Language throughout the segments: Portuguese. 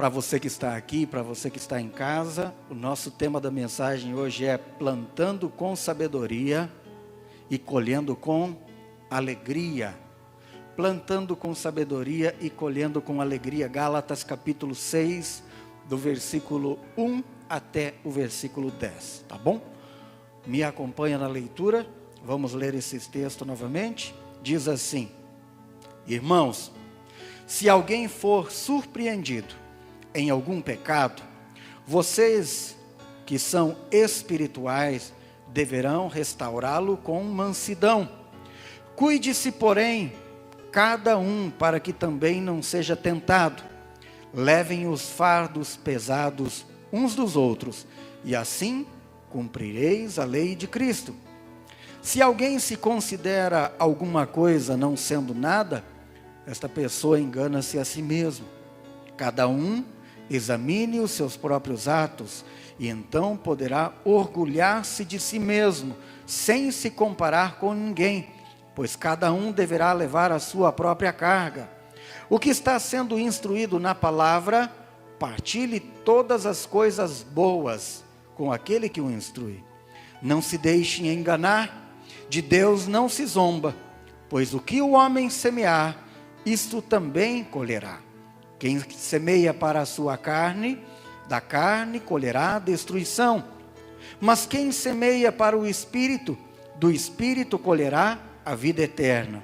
Para você que está aqui, para você que está em casa, o nosso tema da mensagem hoje é plantando com sabedoria e colhendo com alegria. Plantando com sabedoria e colhendo com alegria. Gálatas capítulo 6, do versículo 1 até o versículo 10, tá bom? Me acompanha na leitura, vamos ler esses textos novamente. Diz assim: Irmãos, se alguém for surpreendido em algum pecado, vocês que são espirituais deverão restaurá-lo com mansidão. Cuide-se, porém, cada um, para que também não seja tentado. Levem os fardos pesados uns dos outros, e assim cumprireis a lei de Cristo. Se alguém se considera alguma coisa não sendo nada, esta pessoa engana-se a si mesmo. Cada um examine os seus próprios atos, e então poderá orgulhar-se de si mesmo, sem se comparar com ninguém, pois cada um deverá levar a sua própria carga. O que está sendo instruído na palavra, partilhe todas as coisas boas com aquele que o instrui. Não se deixe enganar, de Deus não se zomba, pois o que o homem semear, isto também colherá. Quem semeia para a sua carne, da carne colherá destruição. Mas quem semeia para o Espírito, do Espírito colherá a vida eterna.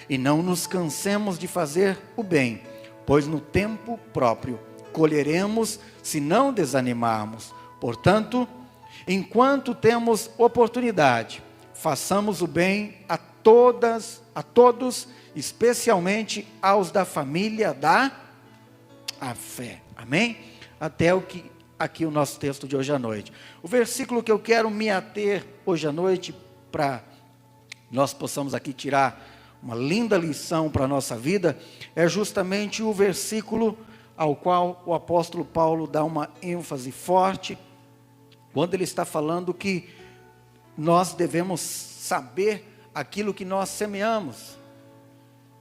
E não nos cansemos de fazer o bem, pois no tempo próprio colheremos se não desanimarmos. Portanto, enquanto temos oportunidade, façamos o bem a todos, especialmente aos da família da fé. Amém? Até aqui o nosso texto de hoje à noite. O versículo que eu quero me ater hoje à noite, para nós possamos aqui tirar uma linda lição para a nossa vida, é justamente o versículo ao qual o apóstolo Paulo dá uma ênfase forte, quando ele está falando que nós devemos saber aquilo que nós semeamos.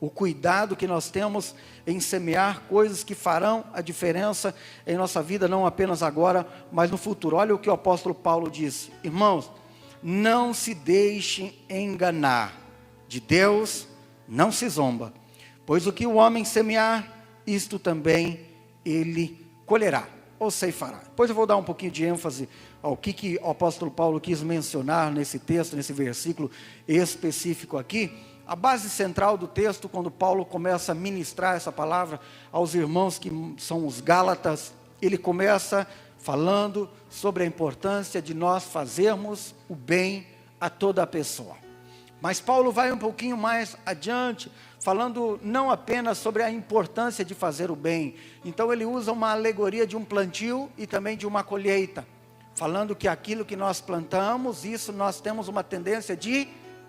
O cuidado que nós temos em semear coisas que farão a diferença em nossa vida, não apenas agora, mas no futuro. Olha o que o apóstolo Paulo disse: irmãos, não se deixem enganar, de Deus não se zomba, pois o que o homem semear, isto também ele colherá, ou ceifará. Depois eu vou dar um pouquinho de ênfase ao que o apóstolo Paulo quis mencionar nesse texto, nesse versículo específico aqui. A base central do texto, quando Paulo começa a ministrar essa palavra aos irmãos que são os Gálatas, ele começa falando sobre a importância de nós fazermos o bem a toda a pessoa. Mas Paulo vai um pouquinho mais adiante, falando não apenas sobre a importância de fazer o bem. Então ele usa uma alegoria de um plantio e também de uma colheita, falando que aquilo que nós plantamos, isso nós temos uma tendência de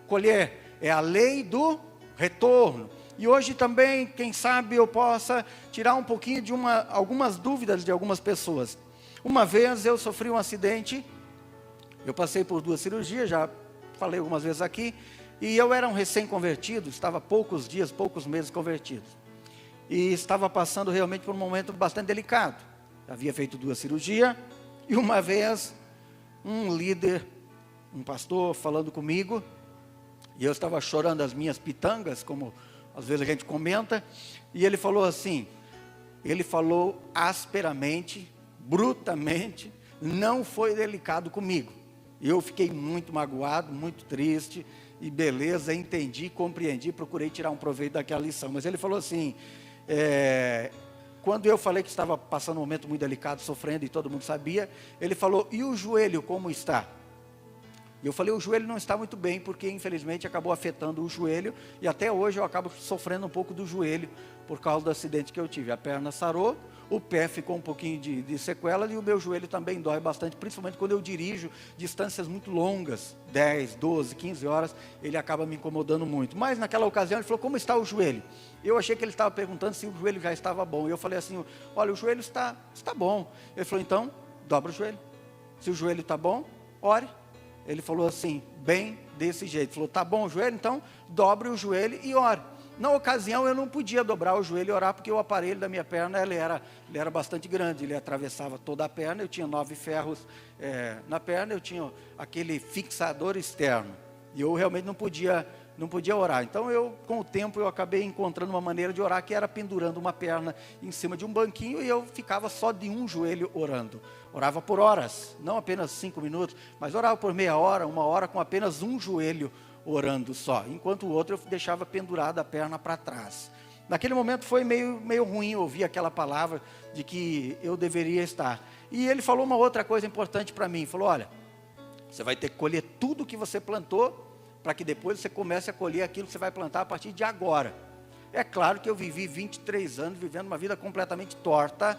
colher. É a lei do retorno. E hoje também, quem sabe eu possa tirar um pouquinho de algumas dúvidas de algumas pessoas. Uma vez eu sofri um acidente, eu passei por 2 cirurgias, já falei algumas vezes aqui, e eu era um recém-convertido, estava poucos dias, poucos meses convertido. E estava passando realmente por um momento bastante delicado. Havia feito 2 cirurgias, e uma vez um líder, um pastor falando comigo, e eu estava chorando as minhas pitangas, como às vezes a gente comenta, e ele falou assim, ele falou asperamente, brutamente, não foi delicado comigo. Eu fiquei muito magoado, muito triste, e beleza, entendi, compreendi, procurei tirar um proveito daquela lição. Mas ele falou assim, quando eu falei que estava passando um momento muito delicado, sofrendo, e todo mundo sabia, ele falou, e o joelho como está? E eu falei, o joelho não está muito bem, porque infelizmente acabou afetando o joelho, e até hoje eu acabo sofrendo um pouco do joelho, por causa do acidente que eu tive. A perna sarou, o pé ficou um pouquinho de sequela, e o meu joelho também dói bastante, principalmente quando eu dirijo distâncias muito longas, 10, 12, 15 horas, ele acaba me incomodando muito. Mas naquela ocasião ele falou, como está o joelho? Eu achei que ele estava perguntando se o joelho já estava bom, e eu falei assim, olha, o joelho está bom. Ele falou, então, dobra o joelho. Se o joelho está bom, ore. Ele falou assim, bem desse jeito. Falou, tá bom o joelho? Então, dobre o joelho e ore. na ocasião eu não podia dobrar o joelho e orar, porque o aparelho da minha perna ele era bastante grande, ele atravessava toda a perna, eu tinha 9 ferros na perna, eu tinha aquele fixador externo, e eu realmente não podia orar. Então com o tempo eu acabei encontrando uma maneira de orar, que era pendurando uma perna em cima de um banquinho, e eu ficava só de um joelho orando. Orava por horas, não apenas 5 minutos, mas orava por meia hora, 1 hora, com apenas um joelho orando só, enquanto o outro eu deixava pendurada a perna para trás. Naquele momento foi meio ruim ouvir aquela palavra de que eu deveria estar. E ele falou uma outra coisa importante para mim, falou: olha, você vai ter que colher tudo que você plantou, para que depois você comece a colher aquilo que você vai plantar a partir de agora. É claro que eu vivi 23 anos vivendo uma vida completamente torta,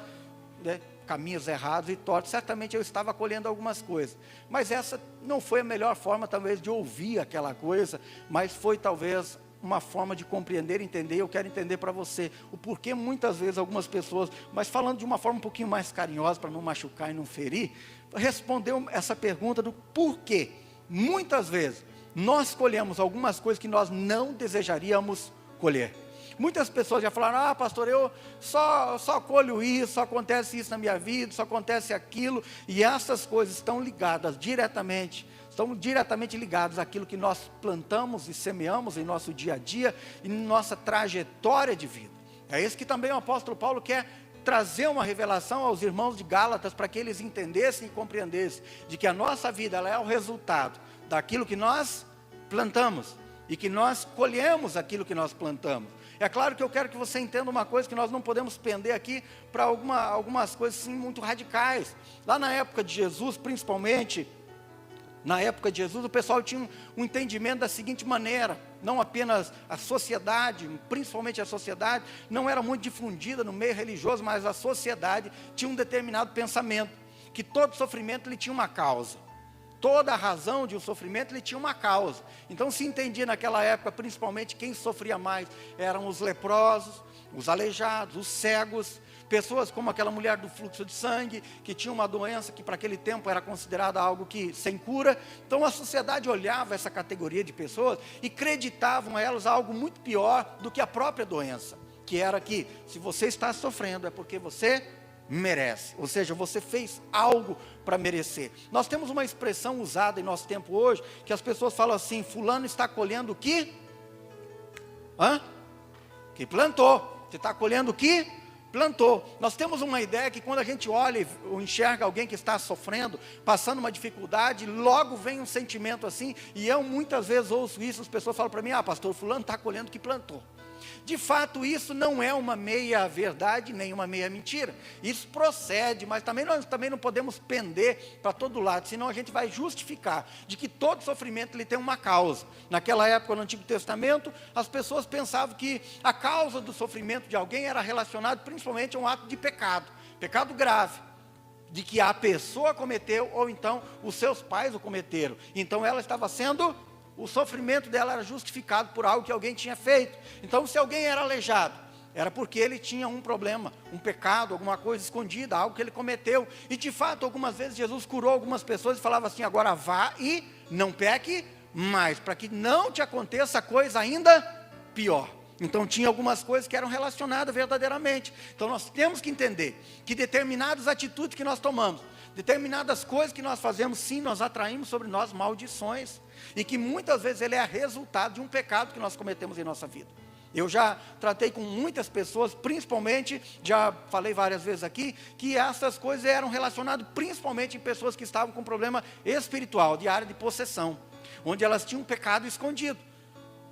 né? Caminhos errados e tortos, certamente eu estava colhendo algumas coisas, mas essa não foi a melhor forma talvez de ouvir aquela coisa, mas foi talvez uma forma de compreender, entender. Eu quero entender para você o porquê muitas vezes algumas pessoas, mas falando de uma forma um pouquinho mais carinhosa, para não machucar e não ferir, respondeu essa pergunta do porquê. Muitas vezes nós colhemos algumas coisas que nós não desejaríamos colher. Muitas pessoas já falaram: ah, pastor, eu só colho isso, só acontece isso na minha vida, só acontece aquilo. E essas coisas estão diretamente ligadas àquilo que nós plantamos e semeamos em nosso dia a dia e em nossa trajetória de vida. É isso que também o apóstolo Paulo quer trazer uma revelação aos irmãos de Gálatas, para que eles entendessem e compreendessem de que a nossa vida ela é o resultado daquilo que nós plantamos e que nós colhemos aquilo que nós plantamos. É claro que eu quero que você entenda uma coisa, que nós não podemos pender aqui para algumas coisas assim, muito radicais. Lá na época de Jesus, principalmente, na época de Jesus, o pessoal tinha um entendimento da seguinte maneira: não apenas a sociedade, principalmente a sociedade, não era muito difundida no meio religioso, mas a sociedade tinha um determinado pensamento, que todo sofrimento ele tinha uma causa. Toda a razão de um sofrimento ele tinha uma causa. Então se entendia naquela época, principalmente quem sofria mais eram os leprosos, os aleijados, os cegos, pessoas como aquela mulher do fluxo de sangue, que tinha uma doença que para aquele tempo era considerada algo que sem cura. Então a sociedade olhava essa categoria de pessoas e acreditavam a elas algo muito pior do que a própria doença, que era que se você está sofrendo é porque você merece, ou seja, você fez algo para merecer. Nós temos uma expressão usada em nosso tempo hoje, que as pessoas falam assim: fulano está colhendo o que? Que plantou. Você está colhendo o que? Plantou. Nós temos uma ideia que quando a gente olha ou enxerga alguém que está sofrendo, passando uma dificuldade, logo vem um sentimento assim, e eu muitas vezes ouço isso, as pessoas falam para mim: ah, pastor, fulano está colhendo o que plantou. De fato, isso não é uma meia verdade, nem uma meia mentira. Isso procede, mas nós também não podemos pender para todo lado, senão a gente vai justificar de que todo sofrimento ele tem uma causa. Naquela época, no Antigo Testamento, as pessoas pensavam que a causa do sofrimento de alguém era relacionada principalmente a um ato de pecado grave, de que a pessoa cometeu, ou então os seus pais o cometeram. Então ela estava sendo... o sofrimento dela era justificado por algo que alguém tinha feito. Então se alguém era aleijado, era porque ele tinha um problema, um pecado, alguma coisa escondida, algo que ele cometeu. E de fato, algumas vezes Jesus curou algumas pessoas e falava assim: agora vá e não peque mais, para que não te aconteça coisa ainda pior. Então tinha algumas coisas que eram relacionadas verdadeiramente. Então nós temos que entender que determinadas atitudes que nós tomamos, determinadas coisas que nós fazemos, sim, nós atraímos sobre nós maldições, e que muitas vezes ele é resultado de um pecado que nós cometemos em nossa vida. Eu já tratei com muitas pessoas, principalmente, já falei várias vezes aqui, que essas coisas eram relacionadas principalmente em pessoas que estavam com problema espiritual, de área de possessão, onde elas tinham um pecado escondido.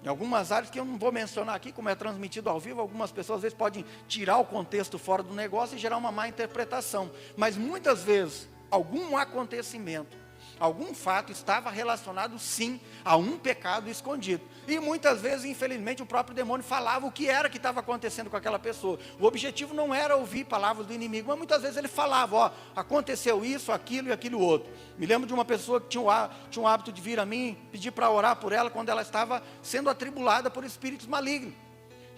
Em algumas áreas que eu não vou mencionar aqui, como é transmitido ao vivo, algumas pessoas às vezes podem tirar o contexto fora do negócio e gerar uma má interpretação. Mas muitas vezes, algum acontecimento, algum fato estava relacionado sim a um pecado escondido. E muitas vezes, infelizmente, o próprio demônio falava o que era que estava acontecendo com aquela pessoa. O objetivo não era ouvir palavras do inimigo, mas muitas vezes ele falava: ó, aconteceu isso, aquilo e aquilo outro. Me lembro de uma pessoa que tinha um hábito de vir a mim, pedir para orar por ela quando ela estava sendo atribulada por espíritos malignos.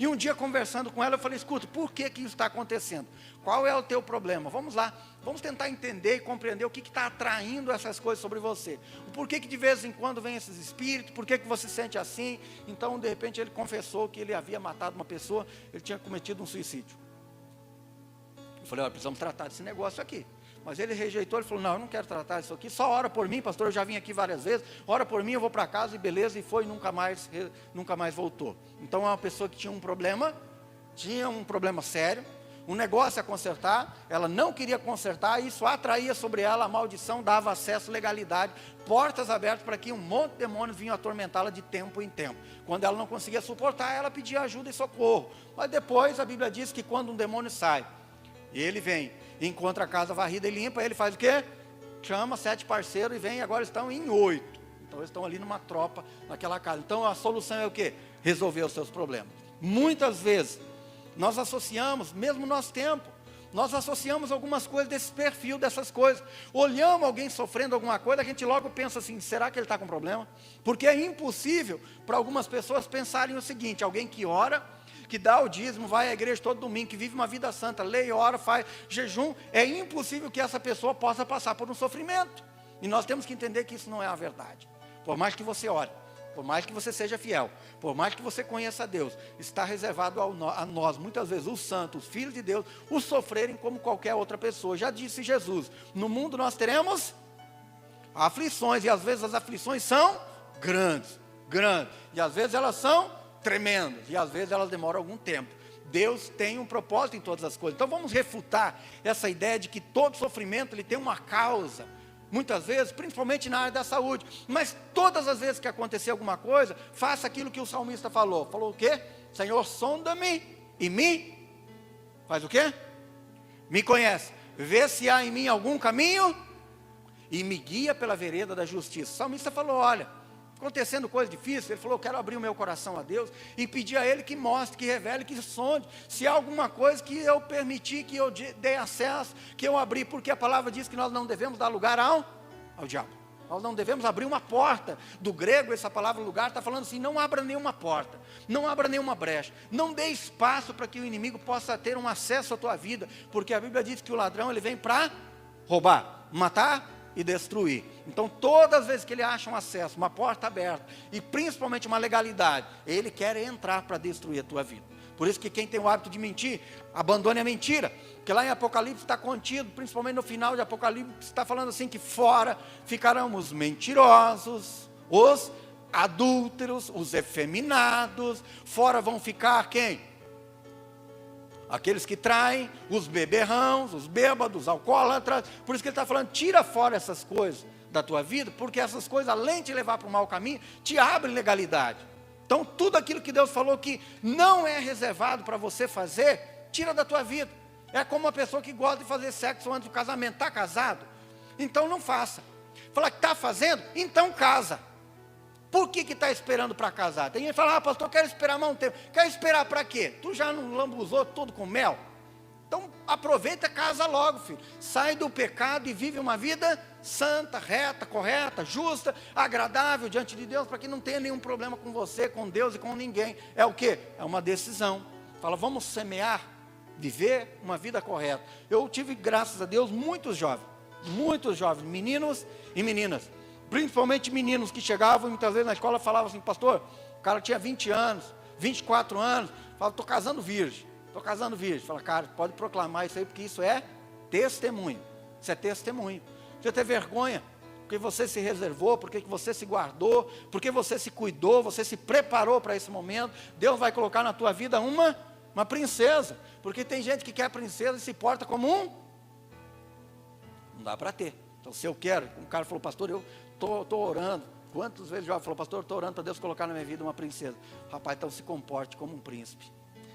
E um dia conversando com ela, eu falei, escuta, por que isso está acontecendo? Qual é o teu problema? Vamos lá, vamos tentar entender e compreender o que está atraindo essas coisas sobre você. Por que de vez em quando vem esses espíritos, por que você se sente assim? Então, de repente, ele confessou que ele havia matado uma pessoa, ele tinha cometido um suicídio. Eu falei, olha, precisamos tratar desse negócio aqui. Mas ele rejeitou, ele falou, não, eu não quero tratar isso aqui, só ora por mim, pastor, eu já vim aqui várias vezes, ora por mim, eu vou para casa e beleza, e foi, e nunca mais voltou. Então é uma pessoa que tinha um problema sério, um negócio a consertar, ela não queria consertar, isso atraía sobre ela a maldição, dava acesso, legalidade, portas abertas para que um monte de demônios vinham atormentá-la de tempo em tempo. Quando ela não conseguia suportar, ela pedia ajuda e socorro. Mas depois a Bíblia diz que quando um demônio sai, e ele vem, encontra a casa varrida e limpa, ele faz o quê? Chama 7 parceiros e vem, agora estão em 8. Então eles estão ali numa tropa, naquela casa. Então a solução é o quê? Resolver os seus problemas. Muitas vezes, nós associamos, mesmo no nosso tempo, nós associamos algumas coisas desse perfil, dessas coisas. Olhamos alguém sofrendo alguma coisa, a gente logo pensa assim, será que ele está com problema? Porque é impossível para algumas pessoas pensarem o seguinte, alguém que ora, que dá o dízimo, vai à igreja todo domingo, que vive uma vida santa, lê, ora, faz jejum, é impossível que essa pessoa possa passar por um sofrimento. E nós temos que entender que isso não é a verdade. Por mais que você ore, por mais que você seja fiel, por mais que você conheça a Deus, está reservado a nós, muitas vezes os santos, os filhos de Deus, os sofrerem como qualquer outra pessoa. Já disse Jesus, no mundo nós teremos aflições, e às vezes as aflições são grandes, e às vezes elas são tremendas, e às vezes elas demoram algum tempo. Deus tem um propósito em todas as coisas. Então vamos refutar essa ideia de que todo sofrimento ele tem uma causa, muitas vezes, principalmente na área da saúde, mas todas as vezes que acontecer alguma coisa, faça aquilo que o salmista falou o quê? Senhor, sonda-me e faz o quê? Me conhece, vê se há em mim algum caminho e me guia pela vereda da justiça. O salmista falou, olha, acontecendo coisa difícil, ele falou, eu quero abrir o meu coração a Deus, e pedir a Ele que mostre, que revele, que sonde, se há alguma coisa que eu permiti, que eu dei acesso, que eu abri, porque a palavra diz que nós não devemos dar lugar ao diabo, nós não devemos abrir uma porta. Do grego, essa palavra lugar, está falando assim, não abra nenhuma porta, não abra nenhuma brecha, não dê espaço para que o inimigo possa ter um acesso à tua vida, porque a Bíblia diz que o ladrão, ele vem para roubar, matar e destruir. Então todas as vezes que ele acha um acesso, uma porta aberta, e principalmente uma legalidade, ele quer entrar para destruir a tua vida. Por isso que quem tem o hábito de mentir, abandone a mentira, porque lá em Apocalipse está contido, principalmente no final de Apocalipse, está falando assim, que fora ficarão os mentirosos, os adúlteros, os efeminados, fora vão ficar quem? Aqueles que traem, os beberrãos, os bêbados, os alcoólatras. Por isso que ele está falando, tira fora essas coisas da tua vida, porque essas coisas, além de te levar para o mau caminho, te abrem legalidade. Então tudo aquilo que Deus falou que não é reservado para você fazer, tira da tua vida. É como uma pessoa que gosta de fazer sexo antes do casamento. Está casado? Então não faça. Fala que está fazendo? Então casa. Por que está esperando para casar? Tem gente que fala, pastor, quero esperar mais um tempo. Quer esperar para quê? Tu já não lambuzou tudo com mel? Então aproveita, casa logo, filho. Sai do pecado e vive uma vida santa, reta, correta, justa, agradável diante de Deus, para que não tenha nenhum problema com você, com Deus e com ninguém. É o quê? É uma decisão. Fala, vamos semear, viver uma vida correta. Eu tive, graças a Deus, muitos jovens, meninos e meninas, principalmente meninos que chegavam e muitas vezes na escola falavam assim, pastor, o cara tinha 20 anos, 24 anos, fala, estou casando virgem. Fala, cara, pode proclamar isso aí, porque isso é testemunho. Isso é testemunho. Você tem vergonha, porque você se reservou, porque você se guardou, porque você se cuidou, você se preparou para esse momento. Deus vai colocar na tua vida uma princesa, porque tem gente que quer princesa e se porta como não dá para ter. Então se eu quero, um cara falou, pastor, eu estou orando. Quantas vezes já falou, pastor, eu estou orando para Deus colocar na minha vida uma princesa. Rapaz, então se comporte como um príncipe.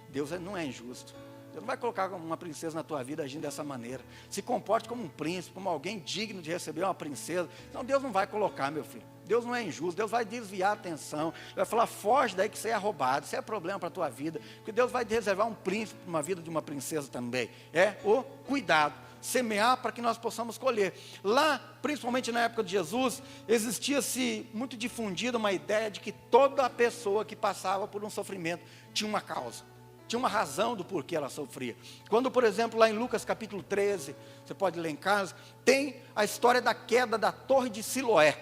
Deus não é injusto. Deus não vai colocar uma princesa na tua vida agindo dessa maneira. Se comporte como um príncipe, como alguém digno de receber uma princesa. Então Deus não vai colocar, meu filho. Deus não é injusto. Deus vai desviar a atenção. Vai falar, foge daí que você é roubado. Isso é problema para a tua vida. Porque Deus vai reservar um príncipe para uma vida de uma princesa também. É o cuidado. Semear para que nós possamos colher. Lá, principalmente na época de Jesus, existia-se muito difundida uma ideia de que toda pessoa que passava por um sofrimento tinha uma causa. Tinha uma razão do porquê ela sofria. Quando, por exemplo, lá em Lucas capítulo 13, você pode ler em casa, tem a história da queda da torre de Siloé.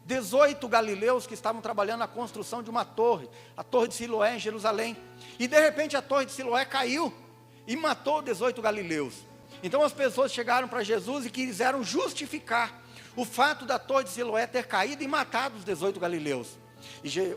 18 galileus que estavam trabalhando na construção de uma torre, a torre de Siloé em Jerusalém. E de repente a torre de Siloé caiu e matou 18 galileus. Então as pessoas chegaram para Jesus e quiseram justificar o fato da torre de Siloé ter caído e matado os 18 galileus.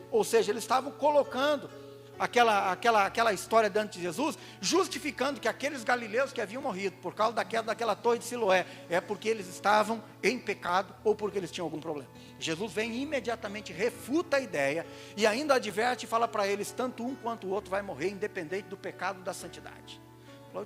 Ou seja, eles estavam colocando aquela história diante de Jesus, justificando que aqueles galileus que haviam morrido por causa da queda daquela torre de Siloé, é porque eles estavam em pecado ou porque eles tinham algum problema. Jesus vem e imediatamente refuta a ideia e ainda adverte e fala para eles, tanto um quanto o outro vai morrer, independente do pecado da santidade.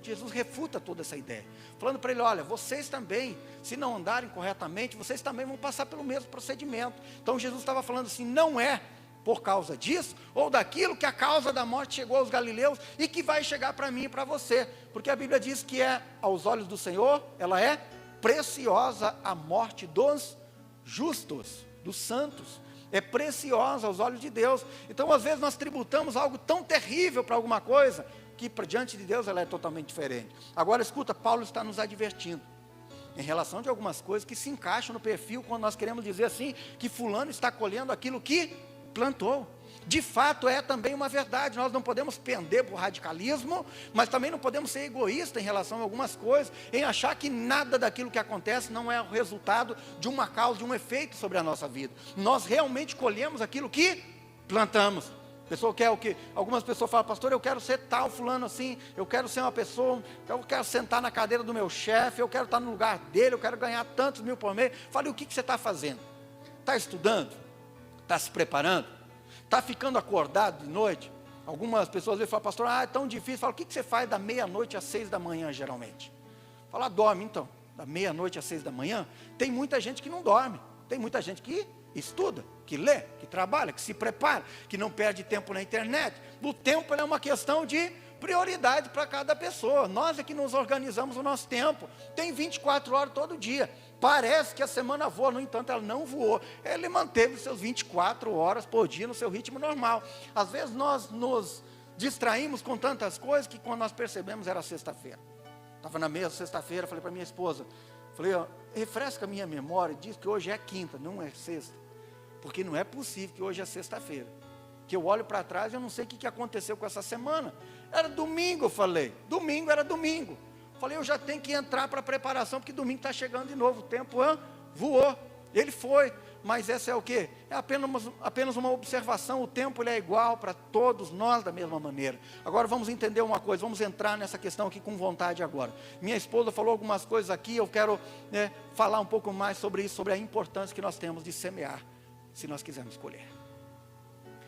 Jesus refuta toda essa ideia, falando para ele, olha, vocês também, se não andarem corretamente, vocês também vão passar pelo mesmo procedimento. Então Jesus estava falando assim, não é por causa disso, ou daquilo que a causa da morte chegou aos galileus, e que vai chegar para mim e para você, porque a Bíblia diz que aos olhos do Senhor, ela é preciosa a morte dos justos, dos santos, é preciosa aos olhos de Deus. Então às vezes nós tributamos algo tão terrível para alguma coisa, que diante de Deus ela é totalmente diferente. Agora escuta, Paulo está nos advertindo, em relação de algumas coisas que se encaixam no perfil, quando nós queremos dizer assim, que fulano está colhendo aquilo que plantou. De fato é também uma verdade, nós não podemos pender para o radicalismo, mas também não podemos ser egoístas em relação a algumas coisas, em achar que nada daquilo que acontece não é o resultado de uma causa, de um efeito sobre a nossa vida. Nós realmente colhemos aquilo que plantamos. A pessoa quer o quê? Algumas pessoas falam, pastor, eu quero ser tal fulano assim, eu quero ser uma pessoa, eu quero sentar na cadeira do meu chefe, eu quero estar no lugar dele, eu quero ganhar tantos mil por mês. Fale, o que você está fazendo? Está estudando? Está se preparando? Está ficando acordado de noite? Algumas pessoas às vezes falam, pastor, é tão difícil. Fala, o que você faz da meia-noite às 6 da manhã, geralmente? Fala, dorme então. Da meia-noite às 6 da manhã, tem muita gente que não dorme. Tem muita gente que estuda, que lê, que trabalha, que se prepara, que não perde tempo na internet. O tempo é uma questão de prioridade para cada pessoa. Nós é que nos organizamos o nosso tempo. Tem 24 horas todo dia. Parece que a semana voa, no entanto ela não voou. Ele manteve seus 24 horas por dia no seu ritmo normal. Às vezes nós nos distraímos com tantas coisas que quando nós percebemos era sexta-feira. Estava na mesa sexta-feira, falei para minha esposa, falei, refresca a minha memória, diz que hoje é quinta, não é sexta. Porque não é possível que hoje é sexta-feira. Que eu olho para trás e eu não sei o que aconteceu com essa semana. Era domingo, eu falei. Domingo era domingo. Falei, eu já tenho que entrar para a preparação, porque domingo está chegando de novo. O tempo voou. Ele foi. Mas essa é o quê? É apenas uma observação. O tempo ele é igual para todos nós da mesma maneira. Agora vamos entender uma coisa. Vamos entrar nessa questão aqui com vontade agora. Minha esposa falou algumas coisas aqui. Eu quero falar um pouco mais sobre isso, sobre a importância que nós temos de semear, se nós quisermos colher.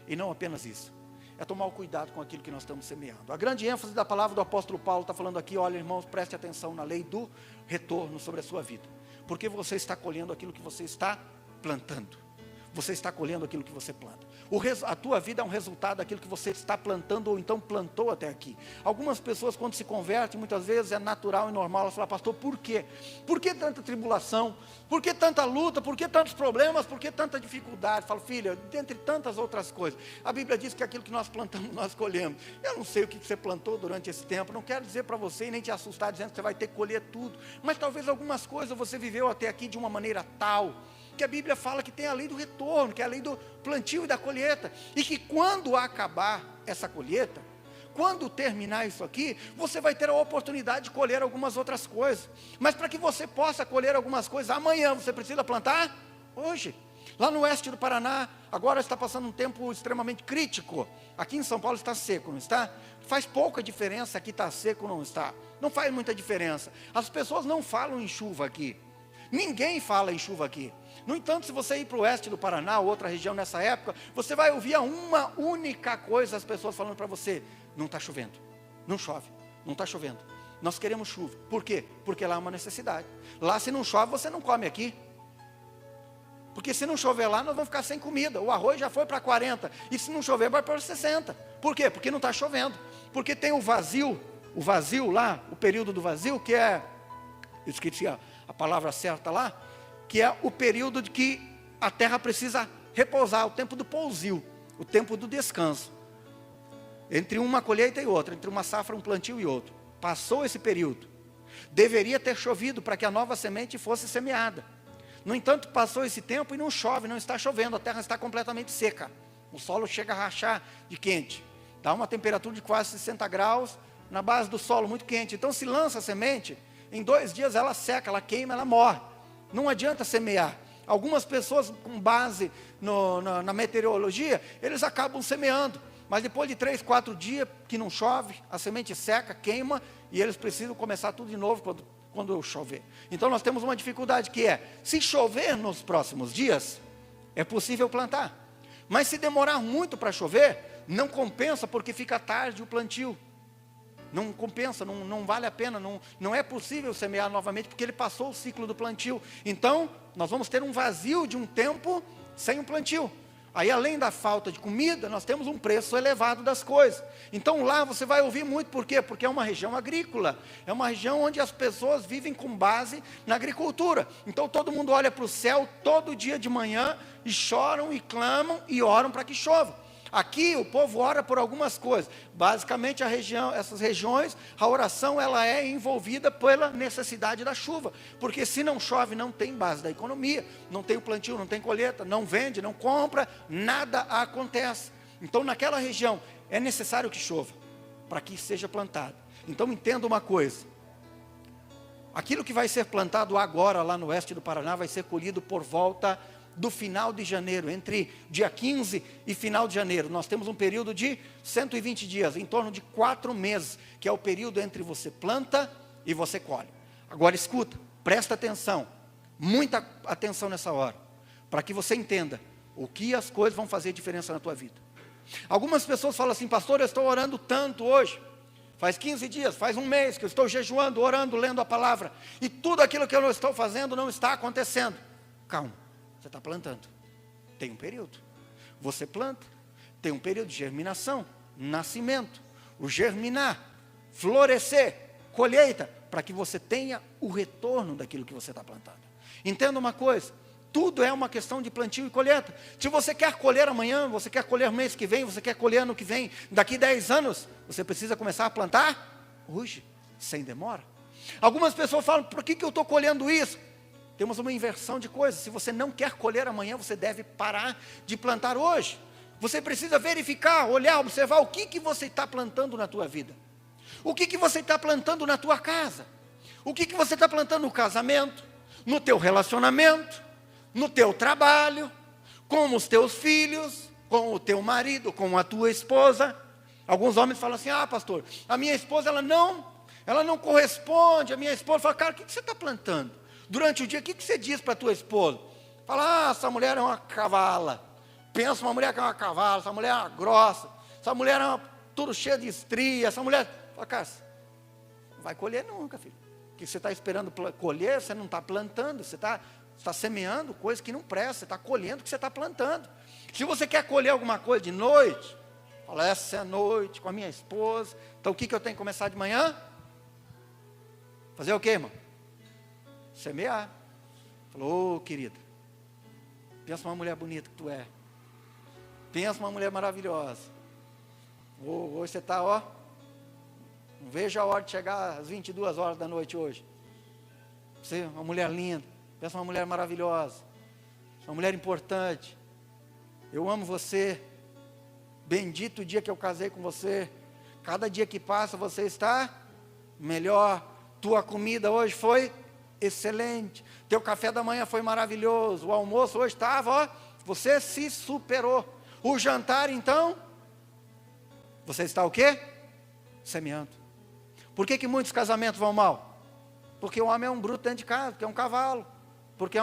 E não apenas isso, é tomar o cuidado com aquilo que nós estamos semeando. A grande ênfase da palavra do apóstolo Paulo está falando aqui, olha irmãos, preste atenção na lei do retorno sobre a sua vida. Porque você está colhendo aquilo que você está plantando. Você está colhendo aquilo que você planta. A tua vida é um resultado daquilo que você está plantando ou então plantou até aqui. Algumas pessoas quando se convertem, muitas vezes é natural e normal, elas falam, pastor, por quê? Por que tanta tribulação? Por que tanta luta? Por que tantos problemas? Por que tanta dificuldade? Falo, filha, dentre tantas outras coisas, a Bíblia diz que aquilo que nós plantamos, nós colhemos. Eu não sei o que você plantou durante esse tempo, não quero dizer para você e nem te assustar dizendo que você vai ter que colher tudo, mas talvez algumas coisas você viveu até aqui de uma maneira tal, que a Bíblia fala que tem a lei do retorno, que é a lei do plantio e da colheita, e que quando acabar essa colheita, quando terminar isso aqui, você vai ter a oportunidade de colher algumas outras coisas, mas para que você possa colher algumas coisas, amanhã você precisa plantar hoje. Lá no oeste do Paraná, agora está passando um tempo extremamente crítico, aqui em São Paulo está seco, não está? Faz pouca diferença aqui está seco ou não está, não faz muita diferença, as pessoas não falam em chuva aqui, ninguém fala em chuva aqui. No entanto, se você ir para o oeste do Paraná, ou outra região nessa época, você vai ouvir uma única coisa, as pessoas falando para você, não está chovendo, não chove, não está chovendo, nós queremos chuva. Por quê? Porque lá é uma necessidade. Lá se não chove, você não come aqui. Porque se não chover lá, nós vamos ficar sem comida. O arroz já foi para 40, e se não chover, vai para 60. Por quê? Porque não está chovendo. Porque tem o vazio lá, o período do vazio, que é, eu esqueci a palavra certa lá, que é o período de que a terra precisa repousar, o tempo do pousio, o tempo do descanso. entre uma colheita e outra, entre uma safra, um plantio e outro. Passou esse período. Deveria ter chovido para que a nova semente fosse semeada. No entanto, passou esse tempo e não chove, não está chovendo, a terra está completamente seca. O solo chega a rachar de quente. Dá uma temperatura de quase 60 graus na base do solo, muito quente. Então, se lança a semente, em 2 dias ela seca, ela queima, ela morre. Não adianta semear. Algumas pessoas, com base na meteorologia, eles acabam semeando. Mas depois de 3, 4 dias que não chove, a semente seca, queima, e eles precisam começar tudo de novo quando chover. Então nós temos uma dificuldade que é, se chover nos próximos dias, é possível plantar. Mas se demorar muito para chover, não compensa porque fica tarde o plantio. Não compensa, não vale a pena, não é possível semear novamente, porque ele passou o ciclo do plantio. Então, nós vamos ter um vazio de um tempo sem um plantio. Aí, além da falta de comida, nós temos um preço elevado das coisas. Então, lá você vai ouvir muito, por quê? Porque é uma região agrícola, é uma região onde as pessoas vivem com base na agricultura. Então, todo mundo olha para o céu todo dia de manhã, e choram, e clamam, e oram para que chova. Aqui o povo ora por algumas coisas. Basicamente essas regiões, a oração ela é envolvida pela necessidade da chuva. Porque se não chove, não tem base da economia, não tem o plantio, não tem colheita, não vende, não compra, nada acontece. Então naquela região é necessário que chova, para que seja plantado. Então entenda uma coisa. Aquilo que vai ser plantado agora lá no oeste do Paraná vai ser colhido por volta do final de janeiro, entre dia 15 e final de janeiro. Nós temos um período de 120 dias, em torno de 4 meses, que é o período entre você planta e você colhe. Agora escuta, presta atenção, muita atenção nessa hora, para que você entenda o que as coisas vão fazer diferença na tua vida. Algumas pessoas falam assim, pastor, eu estou orando tanto hoje, faz 15 dias, faz um mês que eu estou jejuando, orando, lendo a palavra, e tudo aquilo que eu não estou fazendo não está acontecendo. Calma. Você está plantando, tem um período, você planta, tem um período de germinação, nascimento, o germinar, florescer, colheita, para que você tenha o retorno daquilo que você está plantando. Entenda uma coisa, tudo é uma questão de plantio e colheita. Se você quer colher amanhã, você quer colher mês que vem, você quer colher ano que vem, daqui 10 anos, você precisa começar a plantar hoje, sem demora. Algumas pessoas falam, por que eu estou colhendo isso? Temos uma inversão de coisas. Se você não quer colher amanhã, você deve parar de plantar hoje. Você precisa verificar, olhar, observar o que você está plantando na tua vida. O que você está plantando na tua casa. O que você está plantando no casamento, no teu relacionamento, no teu trabalho, com os teus filhos, com o teu marido, com a tua esposa. Alguns homens falam assim, pastor, a minha esposa ela não corresponde. A minha esposa fala, cara, o que você está plantando? Durante o dia, o que você diz para a tua esposa? Fala, essa mulher é uma cavala. Pensa uma mulher que é uma cavala, essa mulher é uma grossa, essa mulher é tudo cheia de estria, essa mulher... Fala, cara, não vai colher nunca, filho. O que você está esperando colher, você não está plantando, você está semeando coisas que não prestam, você está colhendo o que você está plantando. Se você quer colher alguma coisa de noite, fala, essa é a noite com a minha esposa, então o que eu tenho que começar de manhã? Fazer o quê, irmão? Semear. Falou, querida, pensa uma mulher bonita que tu é. Pensa uma mulher maravilhosa. Hoje você está, não vejo a hora de chegar às 22 horas da noite hoje. Você é uma mulher linda. Pensa uma mulher maravilhosa. Uma mulher importante. Eu amo você. Bendito o dia que eu casei com você. Cada dia que passa você está melhor. Tua comida hoje foi excelente, teu café da manhã foi maravilhoso, o almoço hoje estava, você se superou. O jantar então, você está o quê? Semeando. Por que muitos casamentos vão mal? Porque o homem é um bruto dentro de casa, porque é um cavalo, porque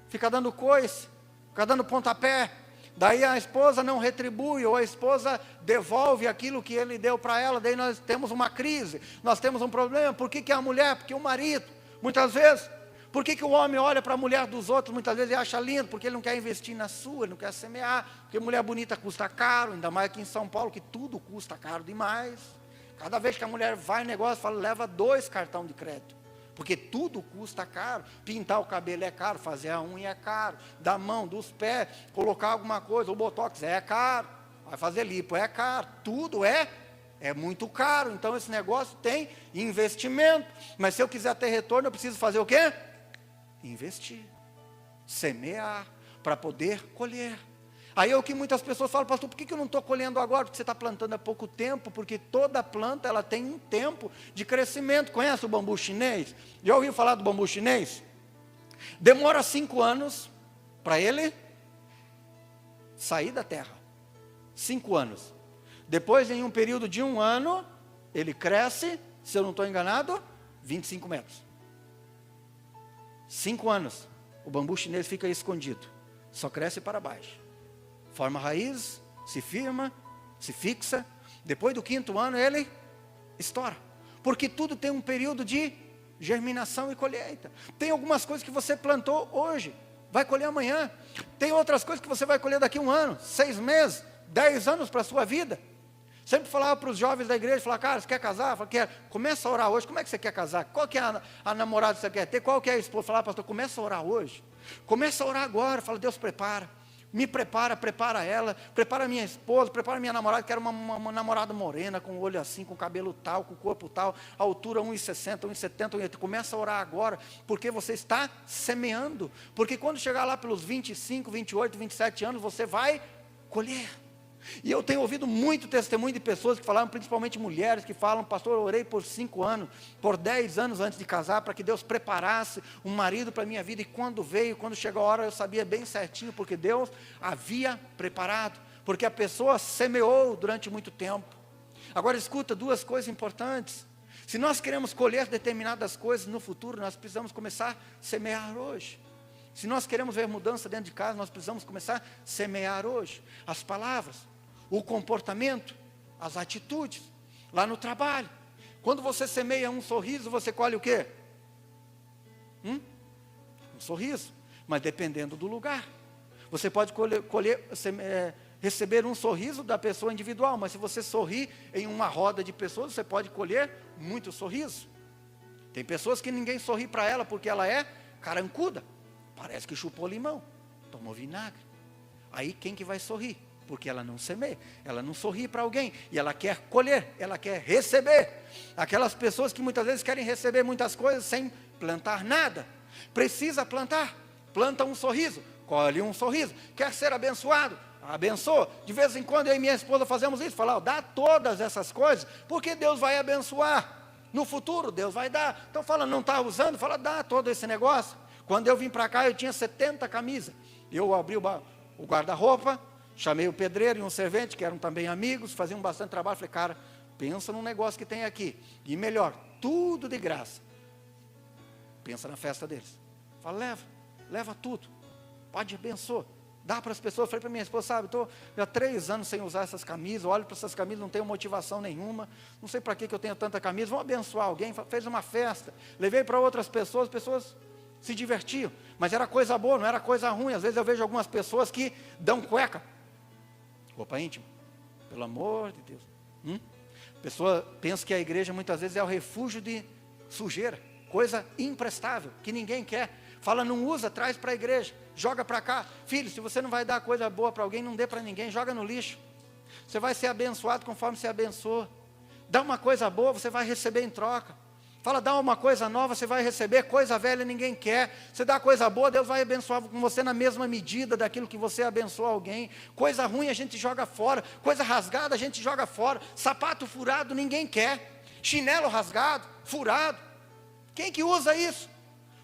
fica dando coice, fica dando pontapé, daí a esposa não retribui, ou a esposa devolve aquilo que ele deu para ela, daí nós temos uma crise, nós temos um problema. Por que a mulher? Porque o marido. Muitas vezes, por que o homem olha para a mulher dos outros, muitas vezes ele acha lindo, porque ele não quer investir na sua, ele não quer semear, porque mulher bonita custa caro, ainda mais aqui em São Paulo, que tudo custa caro demais. Cada vez que a mulher vai no negócio, fala, leva 2 cartões de crédito, porque tudo custa caro. Pintar o cabelo é caro, fazer a unha é caro, da mão, dos pés, colocar alguma coisa, o botox é caro. vai fazer lipo, é caro, tudo é muito caro, então esse negócio tem investimento, mas se eu quiser ter retorno, eu preciso fazer o quê? Investir, semear, para poder colher. Aí é o que muitas pessoas falam, pastor, por que eu não estou colhendo agora? Porque você está plantando há pouco tempo, porque toda planta ela tem um tempo de crescimento. Conhece o bambu chinês? Já ouviu falar do bambu chinês? Demora 5 anos para ele sair da terra. 5 anos. Depois, em um período de 1 ano, ele cresce, se eu não estou enganado, 25 metros. 5 anos, o bambu chinês fica escondido, só cresce para baixo. Forma raiz, se firma, se fixa. Depois do 5º ano, ele estoura. Porque tudo tem um período de germinação e colheita. Tem algumas coisas que você plantou hoje, vai colher amanhã. Tem outras coisas que você vai colher daqui a 1 ano, 6 meses, 10 anos para a sua vida. Sempre falava para os jovens da igreja, falava, cara, você quer casar? Falava, quero. Começa a orar hoje. Como é que você quer casar? Qual que é a namorada que você quer ter? Qual que é a esposa? Falava, pastor, começa a orar hoje. Começa a orar agora. Fala, Deus prepara. Me prepara ela, prepara minha esposa, prepara minha namorada, quero uma namorada morena, com o olho assim, com o cabelo tal, com o corpo tal, a altura 1,60, 1,70, 1,80. Começa a orar agora, porque você está semeando. Porque quando chegar lá pelos 25, 28, 27 anos, você vai colher. E eu tenho ouvido muito testemunho de pessoas que falaram, principalmente mulheres, que falam, pastor, eu orei por 5 anos, por 10 anos antes de casar, para que Deus preparasse um marido para a minha vida, e quando veio, quando chegou a hora, eu sabia bem certinho, porque Deus havia preparado, porque a pessoa semeou durante muito tempo. Agora escuta 2 coisas importantes. Se nós queremos colher determinadas coisas no futuro, nós precisamos começar a semear hoje. Se nós queremos ver mudança dentro de casa, nós precisamos começar a semear hoje. As palavras, o comportamento, as atitudes, lá no trabalho. Quando você semeia um sorriso, você colhe o quê? Um sorriso, mas dependendo do lugar. Você pode receber um sorriso da pessoa individual, mas se você sorrir em uma roda de pessoas, você pode colher muito sorriso. Tem pessoas que ninguém sorri para ela, porque ela é carancuda. Parece que chupou limão, tomou vinagre. Aí quem que vai sorrir? Porque ela não semeia, ela não sorri para alguém, e ela quer colher, ela quer receber. Aquelas pessoas que muitas vezes querem receber muitas coisas sem plantar nada. Precisa plantar, planta um sorriso, colhe um sorriso. Quer ser abençoado? Abençoa. De vez em quando eu e minha esposa fazemos isso, falar, dá todas essas coisas, porque Deus vai abençoar. No futuro Deus vai dar. Então fala, não está usando? Fala, dá todo esse negócio. Quando eu vim para cá, eu tinha 70 camisas. Eu abri o guarda-roupa, chamei o pedreiro e um servente, que eram também amigos, faziam bastante trabalho. Falei, cara, pensa num negócio que tem aqui. E melhor, tudo de graça. Pensa na festa deles. Fala, leva tudo. Pode abençoar. Dá para as pessoas. Falei para minha esposa, sabe, estou há 3 anos sem usar essas camisas, olho para essas camisas, não tenho motivação nenhuma, não sei para que eu tenho tanta camisa, vamos abençoar alguém. Fez uma festa, levei para outras pessoas se divertiam, mas era coisa boa, não era coisa ruim. Às vezes eu vejo algumas pessoas que dão cueca, roupa íntima, pelo amor de Deus. A pessoa pensa que a igreja muitas vezes é o refúgio de sujeira, coisa imprestável, que ninguém quer. Fala, não usa, traz para a igreja, joga para cá. Filho, se você não vai dar coisa boa para alguém, não dê para ninguém, joga no lixo. Você vai ser abençoado conforme você abençoa. Dá uma coisa boa, você vai receber em troca. Fala, dá uma coisa nova, você vai receber. Coisa velha ninguém quer. Você dá coisa boa, Deus vai abençoar com você na mesma medida daquilo que você abençoa alguém. Coisa ruim a gente joga fora, coisa rasgada a gente joga fora. Sapato furado ninguém quer. Chinelo rasgado, furado. Quem que usa isso?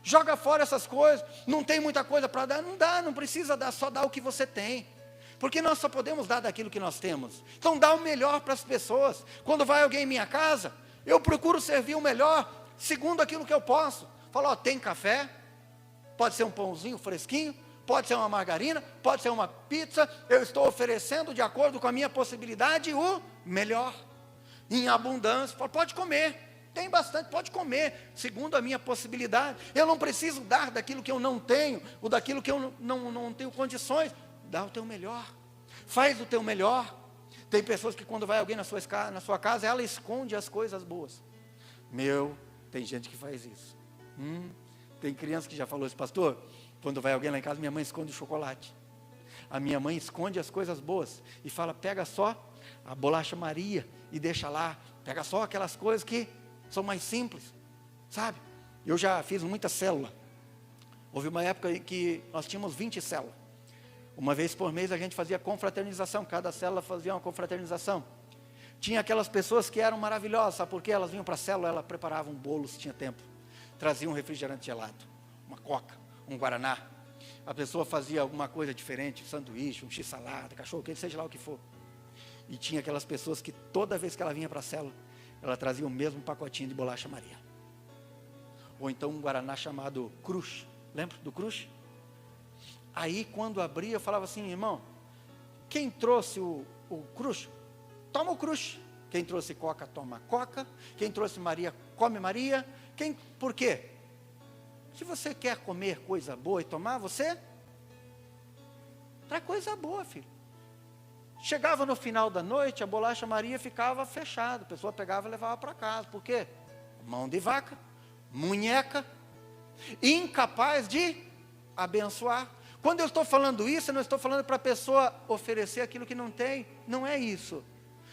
Joga fora essas coisas. Não tem muita coisa para dar? Não dá, não precisa dar, só dá o que você tem. Porque nós só podemos dar daquilo que nós temos. Então dá o melhor para as pessoas. Quando vai alguém em minha casa, eu procuro servir o melhor, segundo aquilo que eu posso. Falo, ó, tem café, pode ser um pãozinho fresquinho, pode ser uma margarina, pode ser uma pizza. Eu estou oferecendo, de acordo com a minha possibilidade, o melhor, em abundância. Falo, pode comer, tem bastante, pode comer, segundo a minha possibilidade. Eu não preciso dar daquilo que eu não tenho, ou daquilo que eu não tenho condições. Dá o teu melhor, faz o teu melhor. Tem pessoas que quando vai alguém na sua casa, ela esconde as coisas boas. Tem gente que faz isso. Tem criança que já falou isso, pastor, quando vai alguém lá em casa, minha mãe esconde o chocolate. A minha mãe esconde as coisas boas e fala, pega só a bolacha Maria e deixa lá, pega só aquelas coisas que são mais simples, sabe? Eu já fiz muita célula. Houve uma época em que nós tínhamos 20 células. Uma vez por mês a gente fazia confraternização, cada célula fazia uma confraternização. Tinha aquelas pessoas que eram maravilhosas, sabe por quê? Elas vinham para a célula, elas preparavam um bolo se tinha tempo, traziam um refrigerante gelado, uma coca, um guaraná. A pessoa fazia alguma coisa diferente, um sanduíche, um x-salada, cachorro quente, seja lá o que for. E tinha aquelas pessoas que toda vez que ela vinha para a célula, ela trazia o mesmo pacotinho de bolacha Maria. Ou então um guaraná chamado Crush, lembra do Crush? Aí quando abria eu falava assim, irmão, quem trouxe o Crush, toma o Crush. Quem trouxe Coca, toma Coca. Quem trouxe Maria, come Maria. Por quê? Se você quer comer coisa boa e tomar, você traz coisa boa, filho. Chegava no final da noite, a bolacha Maria ficava fechada. A pessoa pegava e levava para casa. Por quê? Mão de vaca, munheca, incapaz de abençoar. Quando eu estou falando isso, eu não estou falando para a pessoa oferecer aquilo que não tem. Não é isso.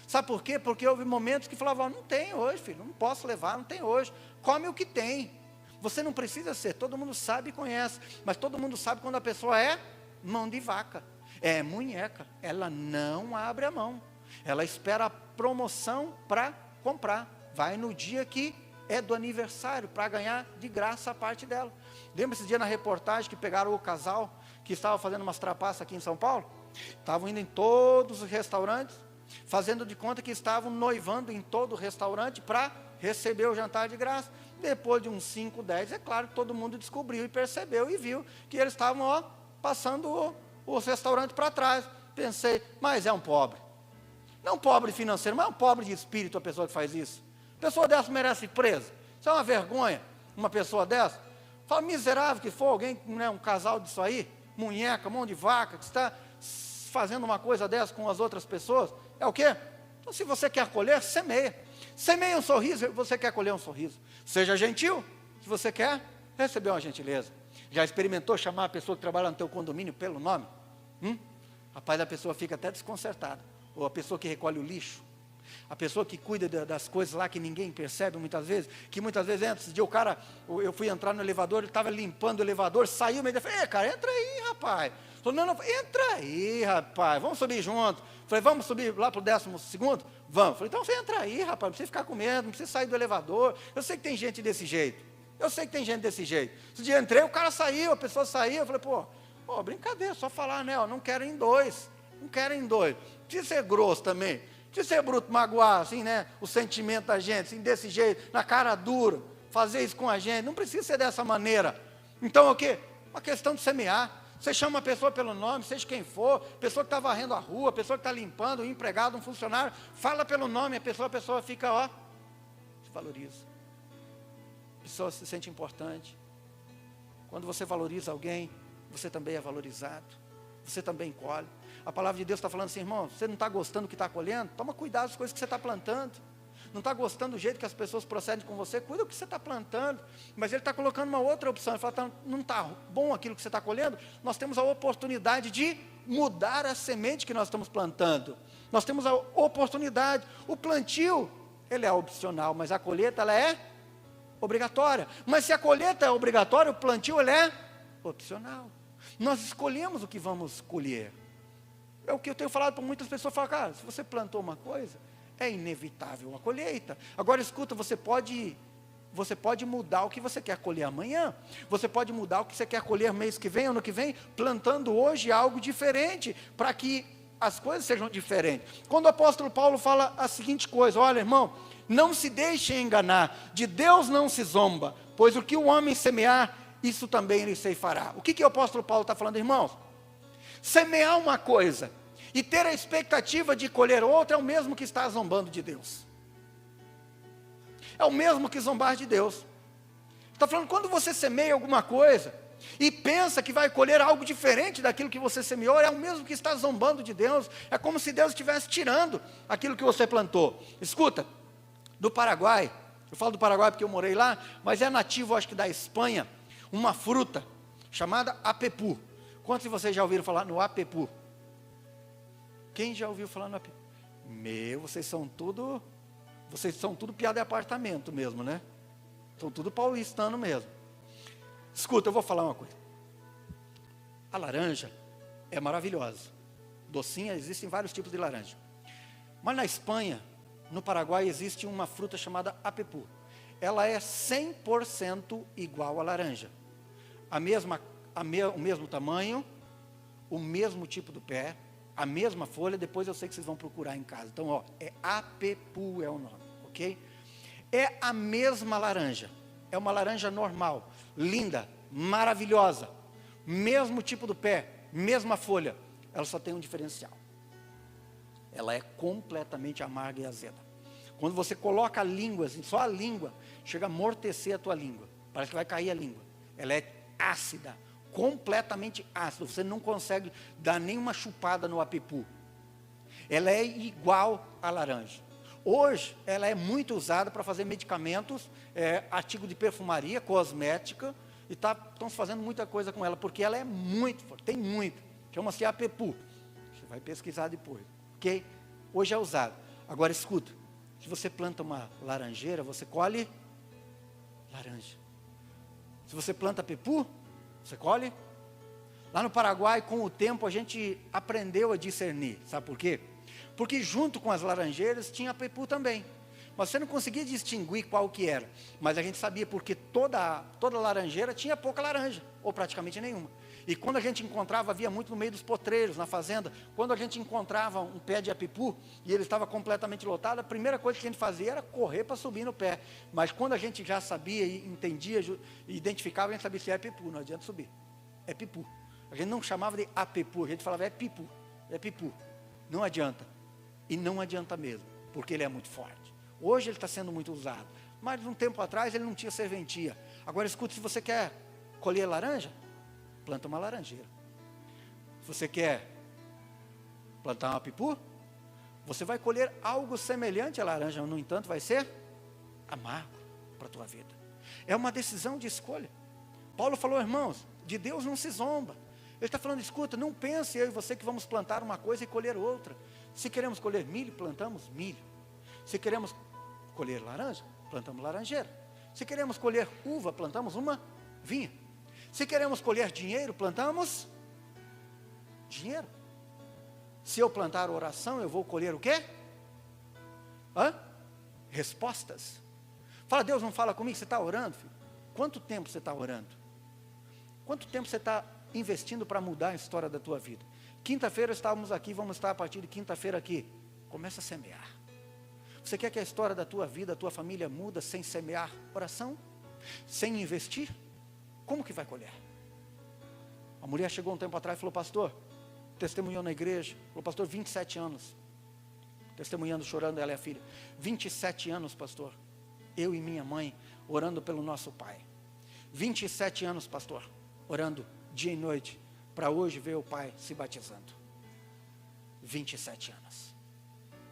Sabe por quê? Porque houve momentos que falavam, não tem hoje, filho, não posso levar, não tem hoje. Come o que tem. Você não precisa ser, todo mundo sabe e conhece, mas todo mundo sabe quando a pessoa é mão de vaca, é munheca, ela não abre a mão, ela espera a promoção para comprar, vai no dia que é do aniversário, para ganhar de graça a parte dela. Lembra esse dia na reportagem que pegaram o casal, que estava fazendo umas trapaças aqui em São Paulo? Estavam indo em todos os restaurantes, fazendo de conta que estavam noivando em todo o restaurante para receber o jantar de graça. Depois de uns 5, 10, é claro que todo mundo descobriu e percebeu e viu que eles estavam passando os restaurantes para trás. Pensei, mas é um pobre. Não pobre financeiro, mas é um pobre de espírito a pessoa que faz isso. Pessoa dessa merece ir presa. Isso é uma vergonha, uma pessoa dessa. Fala, miserável que for alguém, né, um casal disso aí, munheca, mão de vaca, que está fazendo uma coisa dessa com as outras pessoas. É o quê? Então, se você quer colher, semeia. Semeia um sorriso, você quer colher um sorriso. Seja gentil, se você quer receber uma gentileza. Já experimentou chamar a pessoa que trabalha no teu condomínio pelo nome? Rapaz, a pessoa fica até desconcertada. Ou a pessoa que recolhe o lixo. A pessoa que cuida das coisas lá que ninguém percebe muitas vezes. Que muitas vezes entra. Esse dia o cara, eu fui entrar no elevador, ele estava limpando o elevador, saiu, meio falei, cara, entra aí, rapaz. Falei, não, entra aí, rapaz, vamos subir junto. Falei, vamos subir lá para o 12º? Vamos. Falei, então você entra aí, rapaz, não precisa ficar com medo, não precisa sair do elevador. Eu sei que tem gente desse jeito. Esse dia eu entrei, o cara saiu, a pessoa saiu, eu falei, pô, brincadeira, só falar, né, não quero em dois. Não precisa ser grosso também, não precisa ser bruto, magoar, assim, né, o sentimento da gente, assim, desse jeito, na cara dura, fazer isso com a gente, não precisa ser dessa maneira. Então, o quê? Uma questão de semear. Você chama a pessoa pelo nome, seja quem for, pessoa que está varrendo a rua, pessoa que está limpando, um empregado, um funcionário, fala pelo nome, a pessoa fica, se valoriza. A pessoa se sente importante. Quando você valoriza alguém, você também é valorizado, você também colhe. A palavra de Deus está falando assim, irmão, você não está gostando do que está colhendo? Toma cuidado com as coisas que você está plantando. Não está gostando do jeito que as pessoas procedem com você, cuida do que você está plantando. Mas ele está colocando uma outra opção, ele fala, não está bom aquilo que você está colhendo, nós temos a oportunidade de mudar a semente que nós estamos plantando. Nós temos a oportunidade, o plantio, ele é opcional, mas a colheita, ela é obrigatória. Mas se a colheita é obrigatória, o plantio, ele é opcional. Nós escolhemos o que vamos colher. É o que eu tenho falado para muitas pessoas, falam, cara, se você plantou uma coisa, é inevitável a colheita. Agora escuta, você pode mudar o que você quer colher amanhã. Você pode mudar o que você quer colher mês que vem, ano que vem, plantando hoje algo diferente, para que as coisas sejam diferentes. Quando o apóstolo Paulo fala a seguinte coisa, olha, irmão, não se deixe enganar, de Deus não se zomba, pois o que o homem semear, isso também ele ceifará. O que o apóstolo Paulo está falando, irmãos? Semear uma coisa e ter a expectativa de colher outra é o mesmo que estar zombando de Deus. É o mesmo que zombar de Deus. Está falando, quando você semeia alguma coisa e pensa que vai colher algo diferente daquilo que você semeou, é o mesmo que estar zombando de Deus. É como se Deus estivesse tirando aquilo que você plantou. Escuta, do Paraguai, eu falo do Paraguai porque eu morei lá, mas é nativo, acho que da Espanha, uma fruta chamada apepu. Quantos de vocês já ouviram falar no apepu? Quem já ouviu falar no apepu? Vocês são tudo piada de apartamento mesmo, né? São tudo paulistano mesmo. Escuta, eu vou falar uma coisa. A laranja é maravilhosa. Docinha, existem vários tipos de laranja. Mas na Espanha, no Paraguai, existe uma fruta chamada apepu. Ela é 100% igual à laranja. O mesmo tamanho, o mesmo tipo do pé, a mesma folha. Depois eu sei que vocês vão procurar em casa. Então, ó, é apepu é o nome, ok? É a mesma laranja. É uma laranja normal, linda, maravilhosa. Mesmo tipo do pé, mesma folha. Ela só tem um diferencial. Ela é completamente amarga e azeda. Quando você coloca a língua, assim, só a língua, chega a amortecer a tua língua. Parece que vai cair a língua. Ela é ácida, completamente ácida. Você não consegue dar nenhuma chupada no apepu. Ela é igual à laranja. Hoje, ela é muito usada para fazer medicamentos, artigo de perfumaria, cosmética, e estão fazendo muita coisa com ela, porque ela é muito forte, tem muito. Chama-se apepu. Você vai pesquisar depois, ok? Hoje é usado. Agora escuta, se você planta uma laranjeira, você colhe laranja. Se você planta apepu, você colhe. Lá no Paraguai, com o tempo, a gente aprendeu a discernir. Sabe por quê? Porque junto com as laranjeiras tinha apepu também. Mas você não conseguia distinguir qual que era. Mas a gente sabia porque toda laranjeira tinha pouca laranja, ou praticamente nenhuma. E quando a gente encontrava, havia muito no meio dos potreiros, na fazenda. Quando a gente encontrava um pé de apepu e ele estava completamente lotado, a primeira coisa que a gente fazia era correr para subir no pé. Mas quando a gente já sabia e entendia e identificava, a gente sabia se é apepu, não adianta subir. É pipu. A gente não chamava de apepu, a gente falava é pipu. É pipu. Não adianta. E não adianta mesmo, porque ele é muito forte. Hoje ele está sendo muito usado, mas um tempo atrás ele não tinha serventia. Agora escute, se você quer colher laranja, planta uma laranjeira. Se você quer plantar uma apepu, você vai colher algo semelhante à laranja, no entanto vai ser amargo para a tua vida. É uma decisão de escolha. Paulo falou, irmãos, de Deus não se zomba. Ele está falando, escuta, não pense eu e você que vamos plantar uma coisa e colher outra. Se queremos colher milho, plantamos milho. Se queremos colher laranja, plantamos laranjeira. Se queremos colher uva, plantamos uma vinha. Se queremos colher dinheiro, plantamos dinheiro. Se eu plantar oração, eu vou colher o quê? Respostas. Fala, Deus não fala comigo, você está orando, filho? Quanto tempo você está orando? Quanto tempo você está investindo para mudar a história da tua vida? Quinta-feira estávamos aqui, vamos estar a partir de quinta-feira aqui. Começa a semear. Você quer que a história da tua vida, da tua família muda sem semear oração? Sem investir? Como que vai colher? A mulher chegou um tempo atrás e falou, pastor, testemunhou na igreja, falou, pastor, 27 anos, testemunhando, chorando, ela e a filha, 27 anos, pastor, eu e minha mãe, orando pelo nosso pai, 27 anos, pastor, orando dia e noite, para hoje ver o pai se batizando, 27 anos,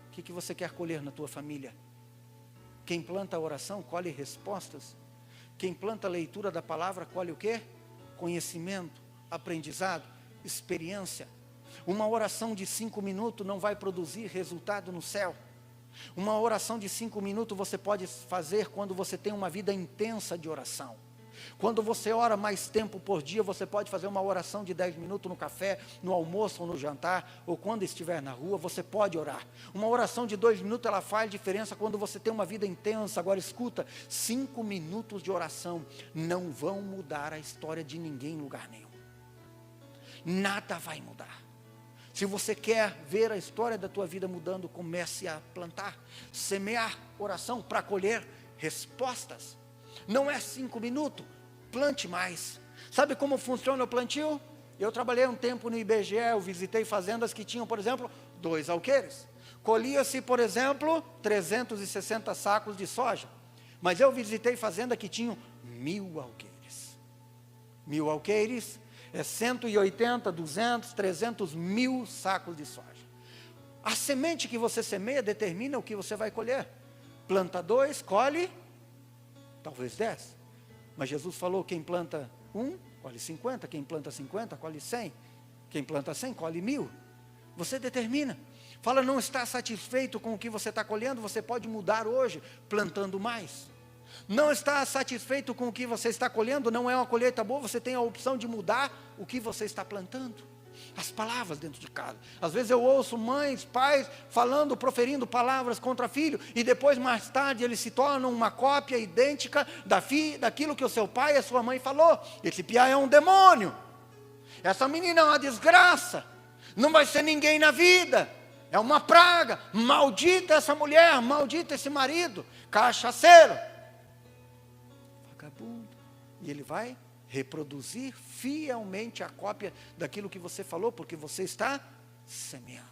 o que você quer colher na tua família? Quem planta a oração, colhe respostas, quem planta a leitura da palavra, colhe o quê? Conhecimento, aprendizado, experiência. Uma oração de 5 minutos não vai produzir resultado no céu. Uma oração de 5 minutos você pode fazer quando você tem uma vida intensa de oração. Quando você ora mais tempo por dia, você pode fazer uma oração de 10 minutos no café, no almoço ou no jantar, ou quando estiver na rua, você pode orar. Uma oração de 2 minutos, ela faz diferença quando você tem uma vida intensa. Agora escuta, 5 minutos de oração não vão mudar a história de ninguém em lugar nenhum. Nada vai mudar. Se você quer ver a história da tua vida mudando, comece a plantar, semear oração para colher respostas. Não é 5 minutos, plante mais. Sabe como funciona o plantio? Eu trabalhei um tempo no IBGE, eu visitei fazendas que tinham, por exemplo, 2 alqueires. Colhia-se, por exemplo, 360 sacos de soja. Mas eu visitei fazenda que tinham 1000 alqueires. 1000 alqueires é 180, 200, 300, 1000 sacos de soja. A semente que você semeia determina o que você vai colher. Planta 2, colhe talvez 10, mas Jesus falou, quem planta 1, colhe 50, quem planta 50, colhe 100, quem planta 100, colhe 1000, você determina, Fala, não está satisfeito com o que você está colhendo, você pode mudar hoje, plantando mais. Não está satisfeito com o que você está colhendo, não é uma colheita boa, você tem a opção de mudar o que você está plantando. As palavras dentro de casa. Às vezes eu ouço mães, pais, falando, proferindo palavras contra filho, e depois mais tarde eles se tornam uma cópia idêntica daquilo que o seu pai e a sua mãe falou. Esse piá é um demônio, essa menina é uma desgraça, não vai ser ninguém na vida, é uma praga, maldita essa mulher, maldito esse marido, cachaceiro, vagabundo. E ele vai reproduzir fielmente a cópia daquilo que você falou, porque você está semeando.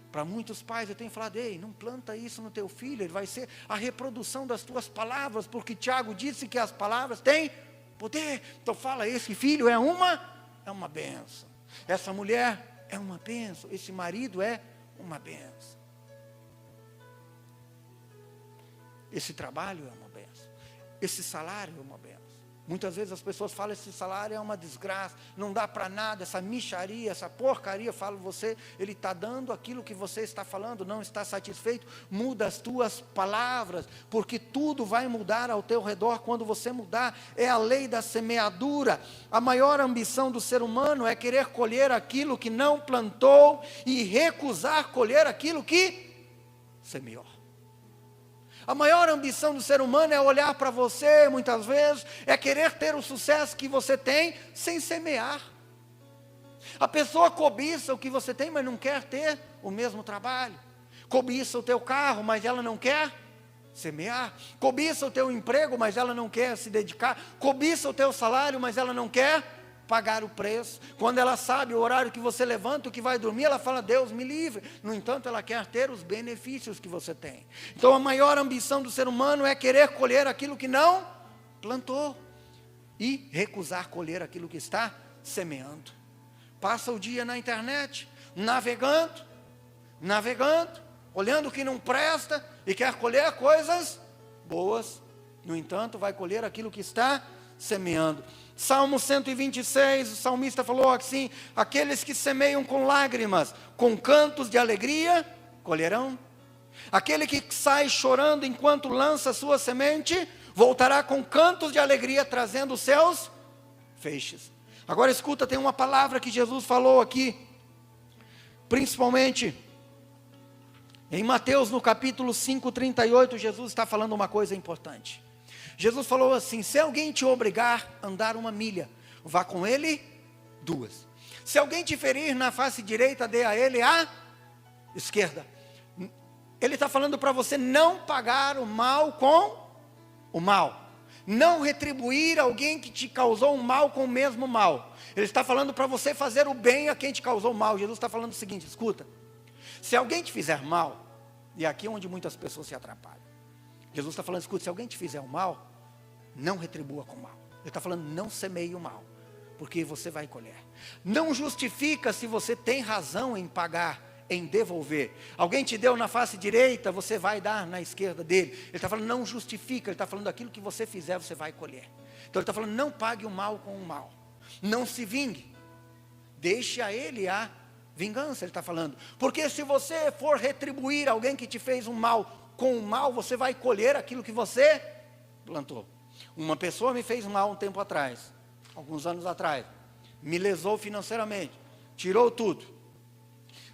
Para muitos pais eu tenho falado, ei, não planta isso no teu filho, ele vai ser a reprodução das tuas palavras, porque Tiago disse que as palavras têm poder. Então fala, esse filho é uma bênção, essa mulher é uma bênção, esse marido é uma bênção, esse trabalho é uma bênção, esse salário é uma bênção. Muitas vezes as pessoas falam, esse salário é uma desgraça, não dá para nada, essa mixaria, essa porcaria. Falo, você, ele está dando aquilo que você está falando, não está satisfeito, muda as tuas palavras, porque tudo vai mudar ao teu redor quando você mudar. É a lei da semeadura. A maior ambição do ser humano é querer colher aquilo que não plantou e recusar colher aquilo que semeou. A maior ambição do ser humano é olhar para você, muitas vezes, é querer ter o sucesso que você tem, sem semear. A pessoa cobiça o que você tem, mas não quer ter o mesmo trabalho. Cobiça o teu carro, mas ela não quer semear. Cobiça o teu emprego, mas ela não quer se dedicar. Cobiça o teu salário, mas ela não quer pagar o preço. Quando ela sabe o horário que você levanta, o que vai dormir, ela fala, Deus me livre. No entanto, ela quer ter os benefícios que você tem. Então a maior ambição do ser humano é querer colher aquilo que não plantou e recusar colher aquilo que está semeando. Passa o dia na internet, navegando, olhando o que não presta e quer colher coisas boas. No entanto, vai colher aquilo que está semeando. Salmo 126, o salmista falou assim, aqueles que semeiam com lágrimas, com cantos de alegria, colherão. Aquele que sai chorando enquanto lança sua semente, voltará com cantos de alegria, trazendo os seus feixes. Agora escuta, tem uma palavra que Jesus falou aqui, principalmente em Mateus no capítulo 5:38, Jesus está falando uma coisa importante. Jesus falou assim, se alguém te obrigar a andar 1 milha, vá com ele 2. Se alguém te ferir na face direita, dê a ele a esquerda. Ele está falando para você não pagar o mal com o mal. Não retribuir alguém que te causou um mal com o mesmo mal. Ele está falando para você fazer o bem a quem te causou o mal. Jesus está falando o seguinte, escuta. Se alguém te fizer mal, e aqui é onde muitas pessoas se atrapalham. Jesus está falando, escuta, se alguém te fizer o mal, não retribua com o mal. Ele está falando, não semeie o mal, porque você vai colher. Não justifica se você tem razão em pagar, em devolver. Alguém te deu na face direita, você vai dar na esquerda dele. Ele está falando, não justifica, ele está falando, aquilo que você fizer, você vai colher. Então ele está falando, não pague o mal com o mal. Não se vingue. Deixe a ele a vingança, ele está falando. Porque se você for retribuir alguém que te fez um mal com o mal, você vai colher aquilo que você plantou. Uma pessoa me fez mal um tempo atrás, alguns anos atrás, me lesou financeiramente, tirou tudo.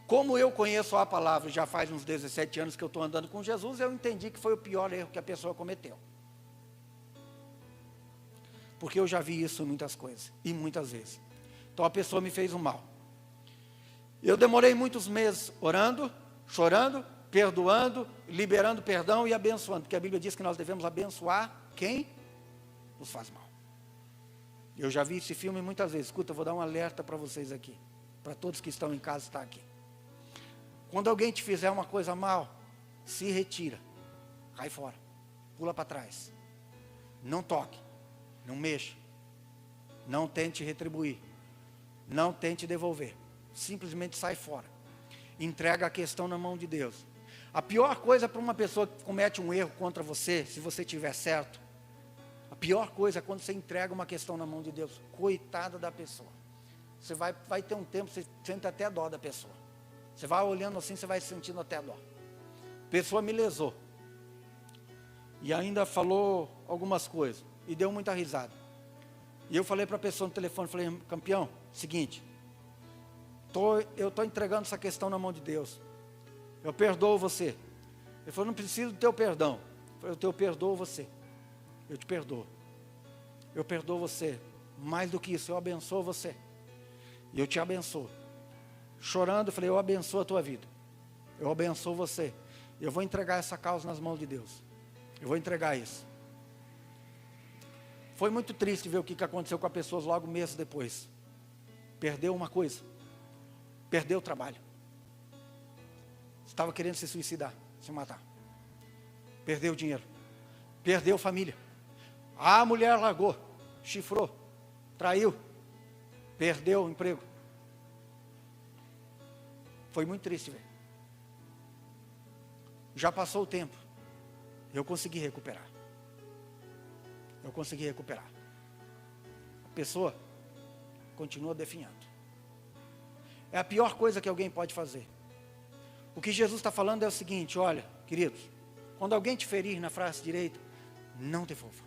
Como eu conheço a palavra, já faz uns 17 anos que eu estou andando com Jesus, eu entendi que foi o pior erro que a pessoa cometeu. Porque eu já vi isso em muitas coisas, e muitas vezes. Então a pessoa me fez um mal. Eu demorei muitos meses orando, chorando, perdoando, liberando perdão e abençoando, porque a Bíblia diz que nós devemos abençoar quem nos faz mal. Eu já vi esse filme muitas vezes. Escuta, eu vou dar um alerta para vocês aqui, para todos que estão em casa, está aqui. Quando alguém te fizer uma coisa mal, se retira, cai fora, pula para trás, não toque, não mexa, não tente retribuir, não tente devolver, simplesmente sai fora, entrega a questão na mão de Deus. A pior coisa para uma pessoa que comete um erro contra você, se você tiver certo, a pior coisa é quando você entrega uma questão na mão de Deus. Coitada da pessoa. Você vai ter um tempo, você sente até dó da pessoa. Você vai olhando assim, você vai sentindo até a dó. A pessoa me lesou. E ainda falou algumas coisas. E deu muita risada. E eu falei para a pessoa no telefone, falei, campeão, seguinte, eu estou entregando essa questão na mão de Deus. Eu perdoo você. Ele falou, não preciso do teu perdão. Eu falei, eu perdoo você. Eu te perdoo. Eu perdoo você. Mais do que isso, eu abençoo você. E eu te abençoo. Chorando, eu falei, eu abençoo a tua vida. Eu abençoo você. Eu vou entregar essa causa nas mãos de Deus. Eu vou entregar isso. Foi muito triste ver o que aconteceu com as pessoas logo meses depois. Perdeu uma coisa. Perdeu o trabalho. Estava querendo se suicidar, se matar. Perdeu o dinheiro. Perdeu família. A mulher largou, chifrou, traiu, perdeu o emprego. Foi muito triste ver. Já passou o tempo. Eu consegui recuperar. Eu consegui recuperar. A pessoa continua definhando. É a pior coisa que alguém pode fazer. O que Jesus está falando é o seguinte, olha, queridos, quando alguém te ferir na face direita, não devolva.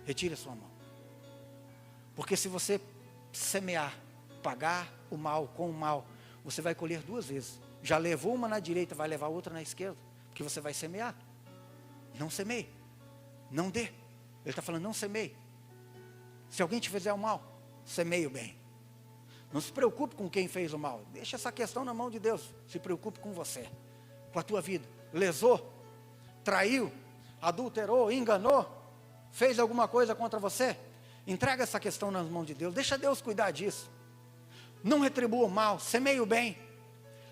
Retire a sua mão. Porque se você semear, pagar o mal com o mal, você vai colher duas vezes. Já levou uma na direita, vai levar outra na esquerda. Porque você vai semear. Não semeie. Não dê. Ele está falando, não semeie. Se alguém te fizer o mal, semeie o bem. Não se preocupe com quem fez o mal. Deixa essa questão na mão de Deus. Se preocupe com você. Com a tua vida. Lesou, traiu, adulterou, enganou, fez alguma coisa contra você. Entrega essa questão nas mãos de Deus. Deixa Deus cuidar disso. Não retribua o mal, semeie o bem.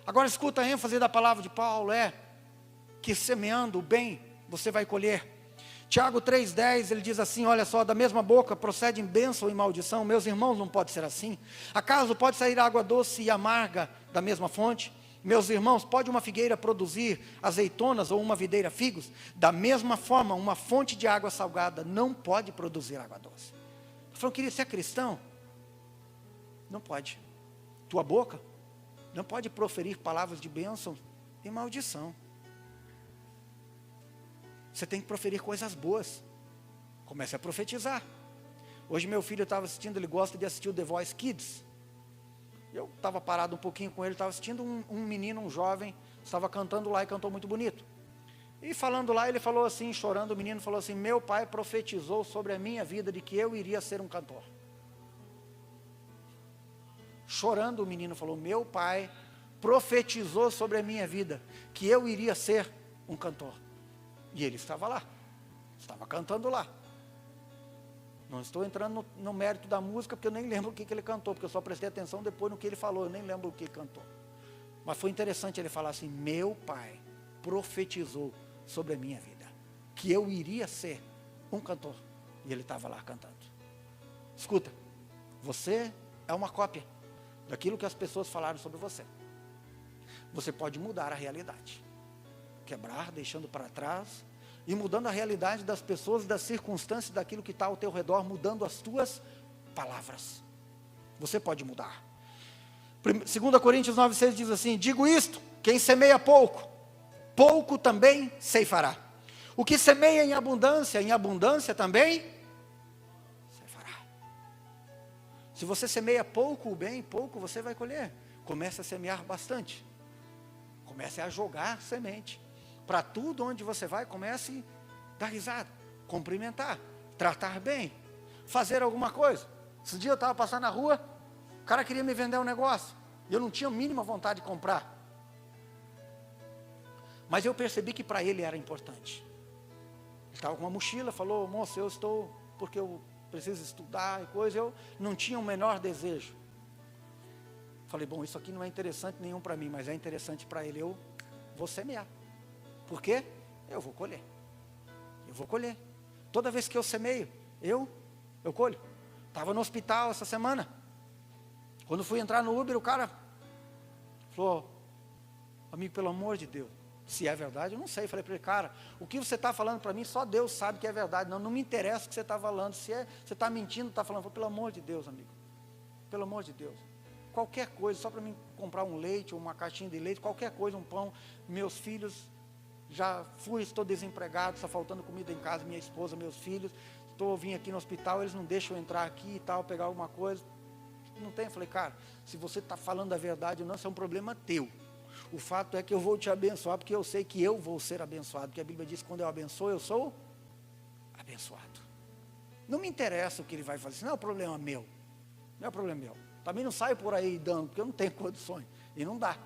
Agora escuta a ênfase da palavra de Paulo, que semeando o bem, você vai colher. Tiago 3,10, ele diz assim, olha só, da mesma boca procedem bênção e maldição. Meus irmãos, não pode ser assim. Acaso pode sair água doce e amarga da mesma fonte? Meus irmãos, pode uma figueira produzir azeitonas ou uma videira figos? Da mesma forma, uma fonte de água salgada não pode produzir água doce. Ele falou, querido, você é cristão? Não pode. Tua boca não pode proferir palavras de bênção e maldição. Você tem que proferir coisas boas. Comece a profetizar. Hoje meu filho estava assistindo, ele gosta de assistir o The Voice Kids. Eu estava parado um pouquinho com ele, estava assistindo um menino, um jovem, estava cantando lá e cantou muito bonito. E falando lá, ele falou assim, chorando, o menino falou assim, meu pai profetizou sobre a minha vida de que eu iria ser um cantor. Chorando, o menino falou, meu pai profetizou sobre a minha vida que eu iria ser um cantor. E ele estava lá, estava cantando lá. Não estou entrando no mérito da música, porque eu nem lembro o que ele cantou, porque eu só prestei atenção depois no que ele falou, eu nem lembro o que ele cantou. Mas foi interessante ele falar assim, meu pai profetizou sobre a minha vida, que eu iria ser um cantor. E ele estava lá cantando. Escuta, você é uma cópia daquilo que as pessoas falaram sobre você. Você pode mudar a realidade. Quebrar, deixando para trás, e mudando a realidade das pessoas, das circunstâncias, daquilo que está ao teu redor, mudando as tuas palavras. Você pode mudar. 2 Coríntios 9,6 diz assim, digo isto, quem semeia pouco, pouco também ceifará. O que semeia em abundância também ceifará. Se você semeia pouco o bem, pouco você vai colher. Comece a semear bastante. Comece a jogar semente. Para tudo onde você vai, comece a dar risada, cumprimentar, tratar bem, fazer alguma coisa. Esse dia eu estava passando na rua, o cara queria me vender um negócio, e eu não tinha a mínima vontade de comprar. Mas eu percebi que para ele era importante. Ele estava com uma mochila, falou, moço, eu estou, porque eu preciso estudar e coisa, eu não tinha o menor desejo. Falei, bom, isso aqui não é interessante nenhum para mim, mas é interessante para ele, eu vou semear. Por quê? Eu vou colher. Eu vou colher. Toda vez que eu semeio, eu colho. Estava no hospital essa semana. Quando fui entrar no Uber, o cara falou, amigo, pelo amor de Deus, se é verdade, eu não sei. Falei para ele, cara, o que você está falando para mim, só Deus sabe que é verdade. Não me interessa o que você está falando. Se você está mentindo, está falando, pelo amor de Deus, amigo. Pelo amor de Deus. qualquer coisa, só para mim comprar um leite, uma caixinha de leite, qualquer coisa, um pão. Meus filhos, estou desempregado, está faltando comida em casa, minha esposa, meus filhos, vim aqui no hospital, eles não deixam eu entrar aqui e tal, pegar alguma coisa. Não tem, eu falei, cara, se você está falando a verdade ou não, isso é um problema teu. O fato é que eu vou te abençoar, porque eu sei que eu vou ser abençoado, porque a Bíblia diz que quando eu abençoo, eu sou abençoado. Não me interessa o que ele vai fazer, isso não é um problema meu, não é um problema meu. Também não saio por aí dando, porque eu não tenho condições, e não dá.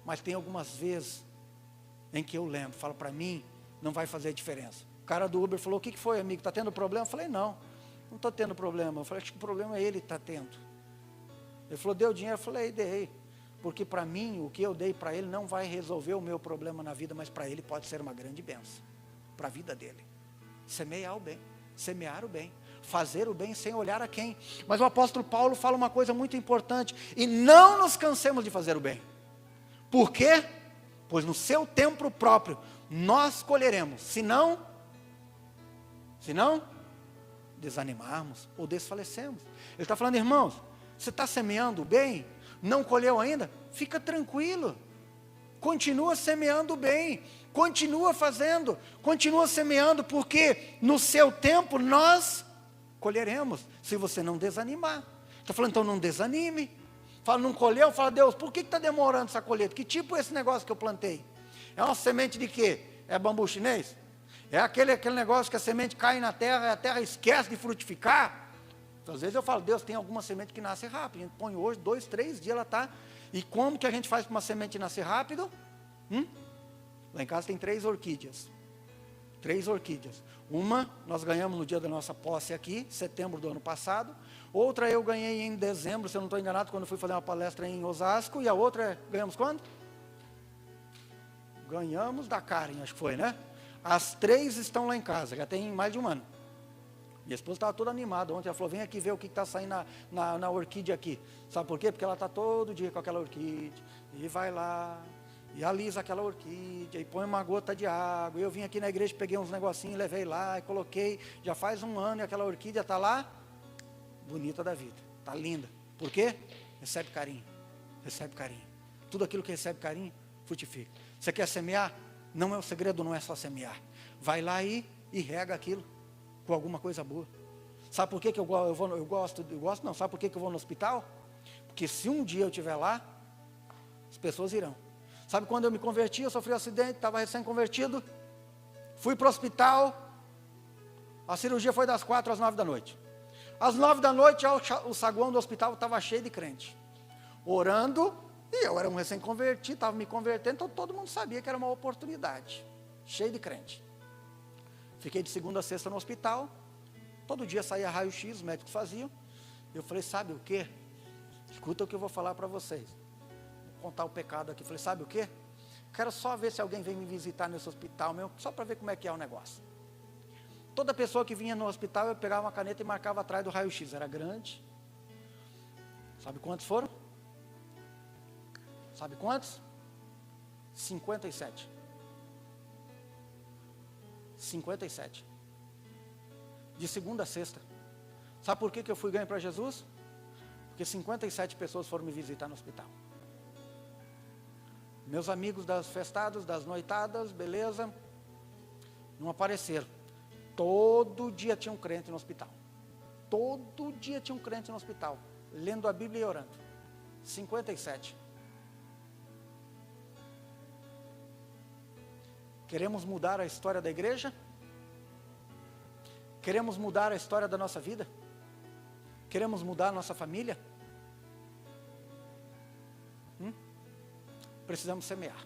Mas tem algumas vezes em que eu lembro, falo para mim, não vai fazer diferença. O cara do Uber falou, o que foi, amigo, está tendo problema? Eu falei, não estou tendo problema. Eu falei, acho que o problema é ele que está tendo. Ele falou, deu dinheiro? Eu falei, dei. Porque para mim, o que eu dei para ele não vai resolver o meu problema na vida, mas para ele pode ser uma grande bênção, para a vida dele. Semear o bem, semear o bem, fazer o bem sem olhar a quem. Mas o apóstolo Paulo fala uma coisa muito importante, e não nos cansemos de fazer o bem. Por quê? Pois no seu tempo próprio, nós colheremos, se não desanimarmos ou desfalecemos. Ele está falando, irmãos, você está semeando o bem, não colheu ainda? Fica tranquilo, continua semeando o bem, continua fazendo, continua semeando, porque no seu tempo nós colheremos, se você não desanimar. Está falando, então não desanime. Fala, não colheu? Fala, Deus, por que está demorando essa colheita? Que tipo é esse negócio que eu plantei? É uma semente de quê? É bambu chinês? É aquele negócio que a semente cai na terra e a terra esquece de frutificar? Às vezes eu falo, Deus, tem alguma semente que nasce rápido. A gente põe hoje, 2, 3 dias ela está. E como que a gente faz para uma semente nascer rápido? Lá em casa tem 3 orquídeas. 3 orquídeas. Uma nós ganhamos no dia da nossa posse aqui, setembro do ano passado. Outra eu ganhei em dezembro, se eu não estou enganado, quando eu fui fazer uma palestra em Osasco. E a outra, ganhamos quando? Ganhamos da Karen, acho que foi, né? As 3 estão lá em casa, já tem mais de um ano. Minha esposa estava toda animada ontem, ela falou, vem aqui ver o que está saindo na orquídea aqui. Sabe por quê? Porque ela está todo dia com aquela orquídea, e vai lá, e alisa aquela orquídea, e põe uma gota de água. Eu vim aqui na igreja, peguei uns negocinhos, levei lá, e coloquei, já faz um ano, e aquela orquídea está lá, bonita da vida, está linda. Por quê? Recebe carinho, recebe carinho. Tudo aquilo que recebe carinho, frutifica. Você quer semear? Não é o segredo, não é só semear. Vai lá e rega aquilo com alguma coisa boa. Sabe por que eu gosto? Não, sabe por que eu vou no hospital? Porque se um dia eu estiver lá, as pessoas irão. Sabe quando eu me converti, eu sofri um acidente, estava recém-convertido, fui para o hospital, a cirurgia foi das 4 às 9 da noite. Às 9 da noite, o saguão do hospital estava cheio de crente, orando, e eu era um recém-convertido, estava me convertendo, então todo mundo sabia que era uma oportunidade, cheio de crente. Fiquei de segunda a sexta no hospital, todo dia saía raio-x, os médicos faziam. Eu falei, sabe o quê? Escuta o que eu vou falar para vocês. Vou contar o pecado aqui. Falei, sabe o quê? Quero só ver se alguém vem me visitar nesse hospital mesmo, só para ver como é que é o negócio. Toda pessoa que vinha no hospital, eu pegava uma caneta e marcava atrás do raio-x. Era grande. Sabe quantos foram? Sabe quantos? 57. 57. De segunda a sexta. Sabe por que eu fui ganho para Jesus? Porque 57 pessoas foram me visitar no hospital. Meus amigos das festadas, das noitadas, beleza, não apareceram. Todo dia tinha um crente no hospital. Todo dia tinha um crente no hospital, lendo a Bíblia e orando. 57. Queremos mudar a história da igreja? Queremos mudar a história da nossa vida? Queremos mudar a nossa família? Precisamos semear.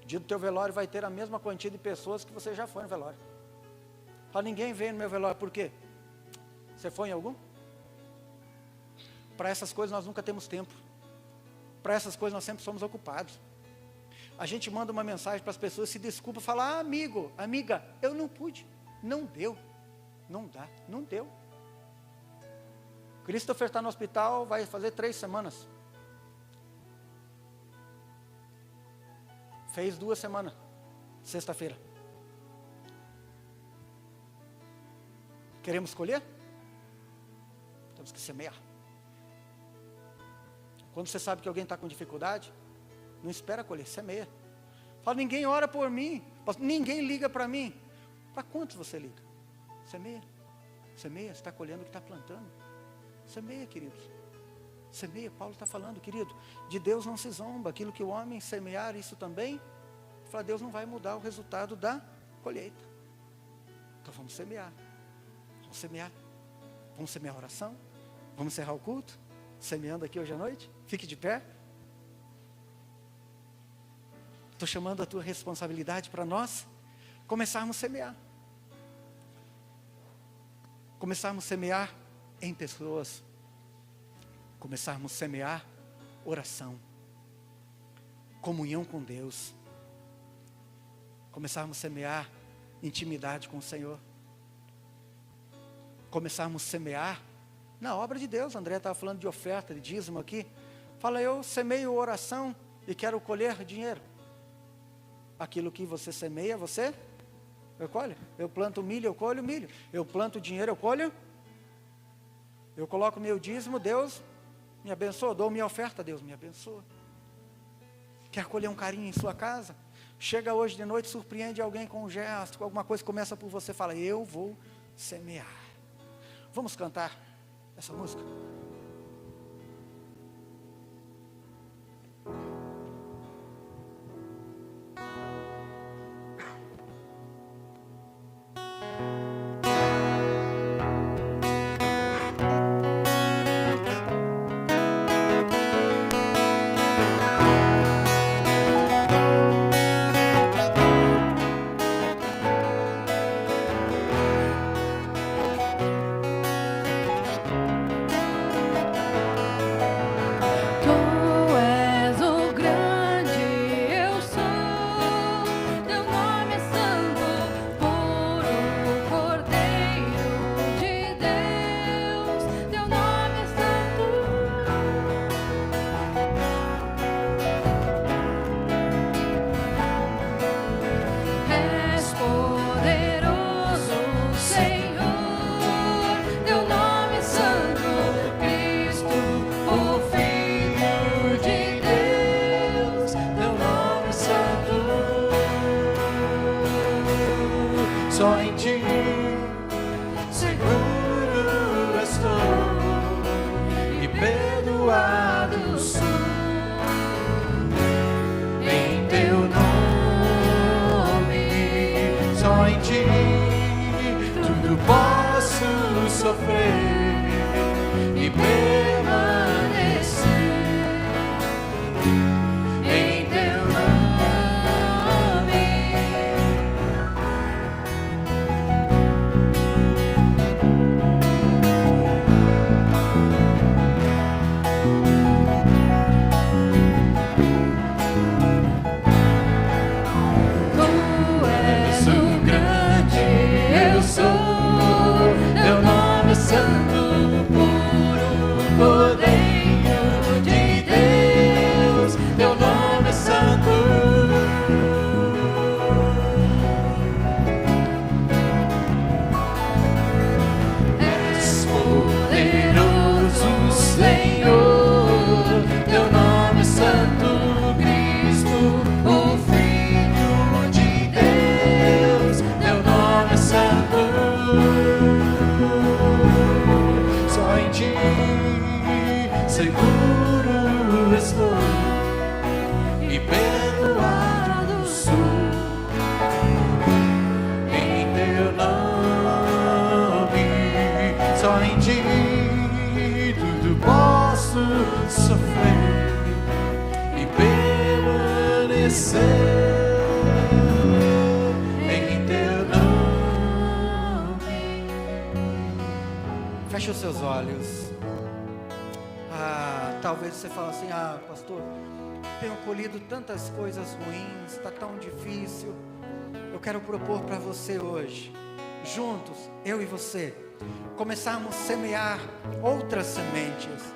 No dia do teu velório vai ter a mesma quantia de pessoas que você já foi no velório. Para ninguém veio no meu velório, por quê? Você foi em algum? Para essas coisas nós nunca temos tempo. Para essas coisas nós sempre somos ocupados. A gente manda uma mensagem para as pessoas, se desculpa, fala, amigo, amiga, eu não pude, não deu, não dá, não deu. Christopher está no hospital, vai fazer 3 semanas. Fez 2 semanas, sexta-feira. Queremos escolher? Temos que semear. Quando você sabe que alguém está com dificuldade, não espera colher, semeia. Fala, ninguém ora por mim, ninguém liga para mim. Para quantos você liga? Semeia, semeia, você está colhendo o que está plantando. Semeia, queridos, semeia. Paulo está falando, querido, de Deus não se zomba. Aquilo que o homem semear, isso também, fala, Deus não vai mudar o resultado da colheita. Então vamos semear, vamos semear, vamos semear a oração, vamos encerrar o culto, semeando aqui hoje à noite. Fique de pé. Estou chamando a tua responsabilidade para nós começarmos a semear. Começarmos a semear em pessoas. Começarmos a semear oração. Comunhão com Deus. Começarmos a semear intimidade com o Senhor. Começarmos a semear na obra de Deus. André estava falando de oferta, de dízimo aqui. Fala, eu semeio oração e quero colher dinheiro. Aquilo que você semeia, você colhe. Eu planto milho, eu colho milho. Eu planto dinheiro, eu colho. Eu coloco meu dízimo, Deus me abençoa. Dou minha oferta, Deus me abençoa. Quer colher um carinho em sua casa? Chega hoje de noite, surpreende alguém com um gesto, com alguma coisa, começa por você, fala, eu vou semear. Vamos cantar essa música? Só em ti seguro estou e perdoado sou. Em teu nome, só em ti tudo posso sofrer e permanecer. Em teu nome, tu és o grande, eu sou, teu nome é santo, puro, poder de Deus, teu nome é santo. És poderoso, Senhor, teu nome é santo, Cristo, o Filho de Deus, teu nome é santo. Só em ti seguro estou e perdoado sou. Em teu nome, só em ti tudo posso sofrer e permanecer. Em teu nome. Feche os seus olhos. Talvez você fale assim, pastor, tenho colhido tantas coisas ruins, está tão difícil. Eu quero propor para você hoje, juntos, eu e você, começarmos a semear outras sementes.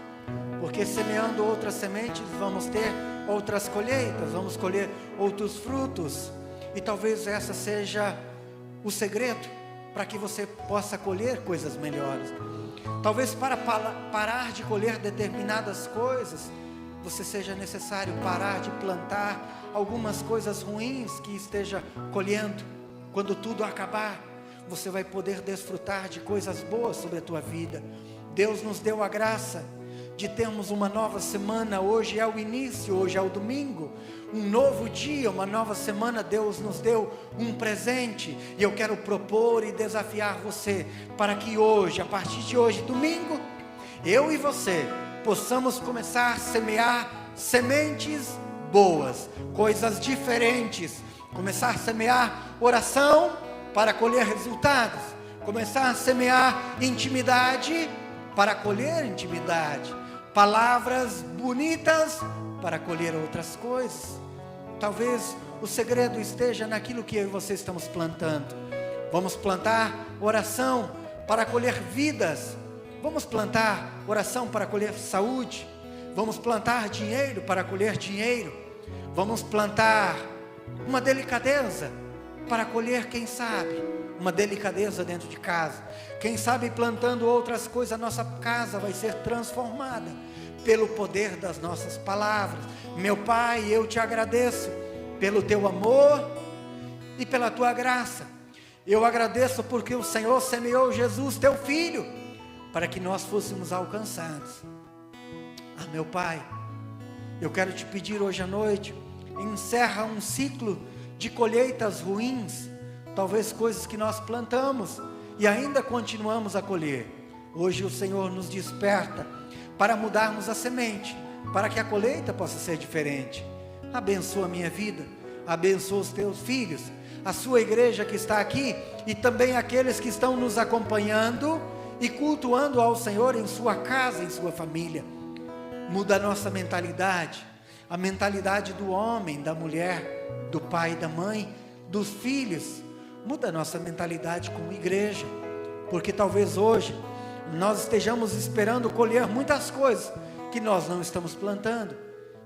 Porque semeando outras sementes, vamos ter outras colheitas, vamos colher outros frutos. E talvez essa seja o segredo para que você possa colher coisas melhores. Talvez para parar de colher determinadas coisas, você seja necessário parar de plantar algumas coisas ruins que esteja colhendo. Quando tudo acabar, você vai poder desfrutar de coisas boas sobre a tua vida. Deus nos deu a graça de termos uma nova semana. Hoje é o início, hoje é o domingo, um novo dia, uma nova semana. Deus nos deu um presente, e eu quero propor e desafiar você, para que hoje, a partir de hoje, domingo, eu e você, possamos começar a semear sementes boas, coisas diferentes, começar a semear oração para colher resultados, começar a semear intimidade para colher intimidade, palavras bonitas para colher outras coisas. Talvez o segredo esteja naquilo que eu e você estamos plantando. Vamos plantar oração para colher vidas, vamos plantar oração para colher saúde, vamos plantar dinheiro para colher dinheiro, vamos plantar uma delicadeza para colher, quem sabe, uma delicadeza dentro de casa. Quem sabe plantando outras coisas, a nossa casa vai ser transformada pelo poder das nossas palavras. Meu Pai, eu te agradeço pelo teu amor e pela tua graça. Eu agradeço porque o Senhor semeou Jesus, teu Filho, para que nós fôssemos alcançados. Meu Pai, eu quero te pedir hoje à noite, encerra um ciclo de colheitas ruins, talvez coisas que nós plantamos e ainda continuamos a colher. Hoje o Senhor nos desperta para mudarmos a semente, para que a colheita possa ser diferente. Abençoa a minha vida, abençoa os teus filhos, a sua igreja que está aqui, e também aqueles que estão nos acompanhando e cultuando ao Senhor em sua casa, em sua família. Muda a nossa mentalidade, a mentalidade do homem, da mulher, do pai, da mãe, dos filhos. Muda a nossa mentalidade como igreja, porque talvez hoje nós estejamos esperando colher muitas coisas que nós não estamos plantando,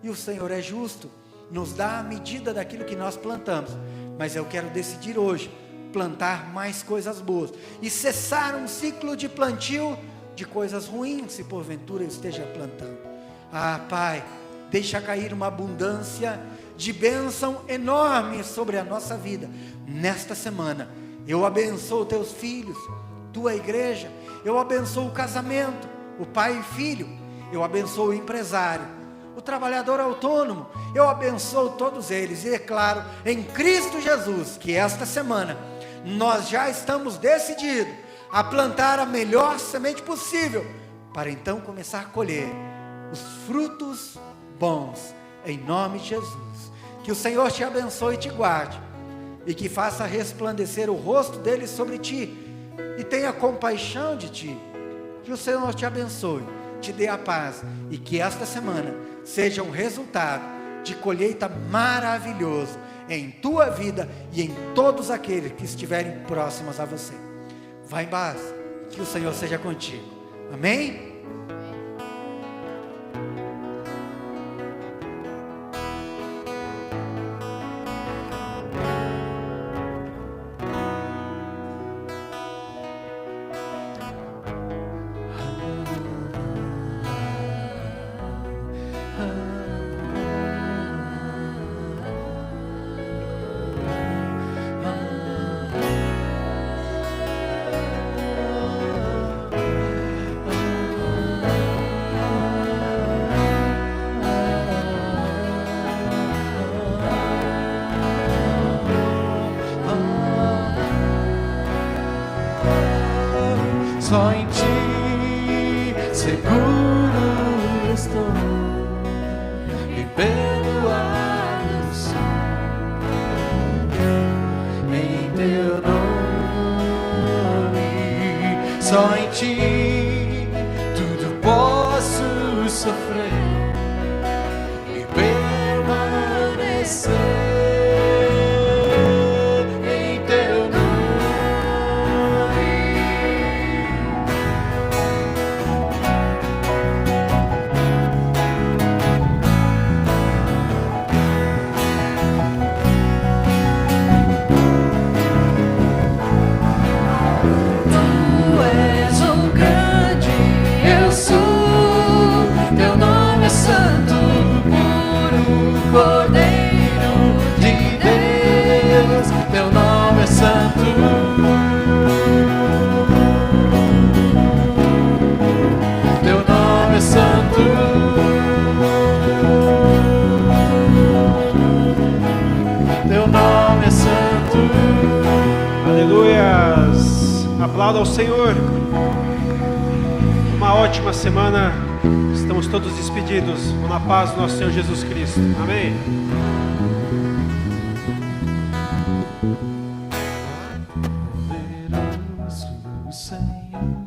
e o Senhor é justo, nos dá a medida daquilo que nós plantamos. Mas eu quero decidir hoje plantar mais coisas boas e cessar um ciclo de plantio de coisas ruins, se porventura eu esteja plantando. Pai, deixa cair uma abundância de bênção enorme sobre a nossa vida nesta semana. Eu abençoo teus filhos, tua igreja, eu abençoo o casamento, o pai e filho, eu abençoo o empresário, o trabalhador autônomo, eu abençoo todos eles, e declaro em Cristo Jesus que esta semana nós já estamos decididos a plantar a melhor semente possível, para então começar a colher os frutos bons, em nome de Jesus. Que o Senhor te abençoe e te guarde, e que faça resplandecer o rosto dele sobre ti, e tenha compaixão de ti. Que o Senhor te abençoe, te dê a paz, e que esta semana seja um resultado de colheita maravilhoso em tua vida e em todos aqueles que estiverem próximos a você. Vá em paz, que o Senhor seja contigo. Amém? Só em ti seguro estou, e pelo ar sou, em teu nome. Só em ti tudo posso sofrer e permanecer. Santo, Senhor. Uma ótima semana. Estamos todos despedidos. Na paz do nosso Senhor Jesus Cristo. Amém. Poderoso Senhor.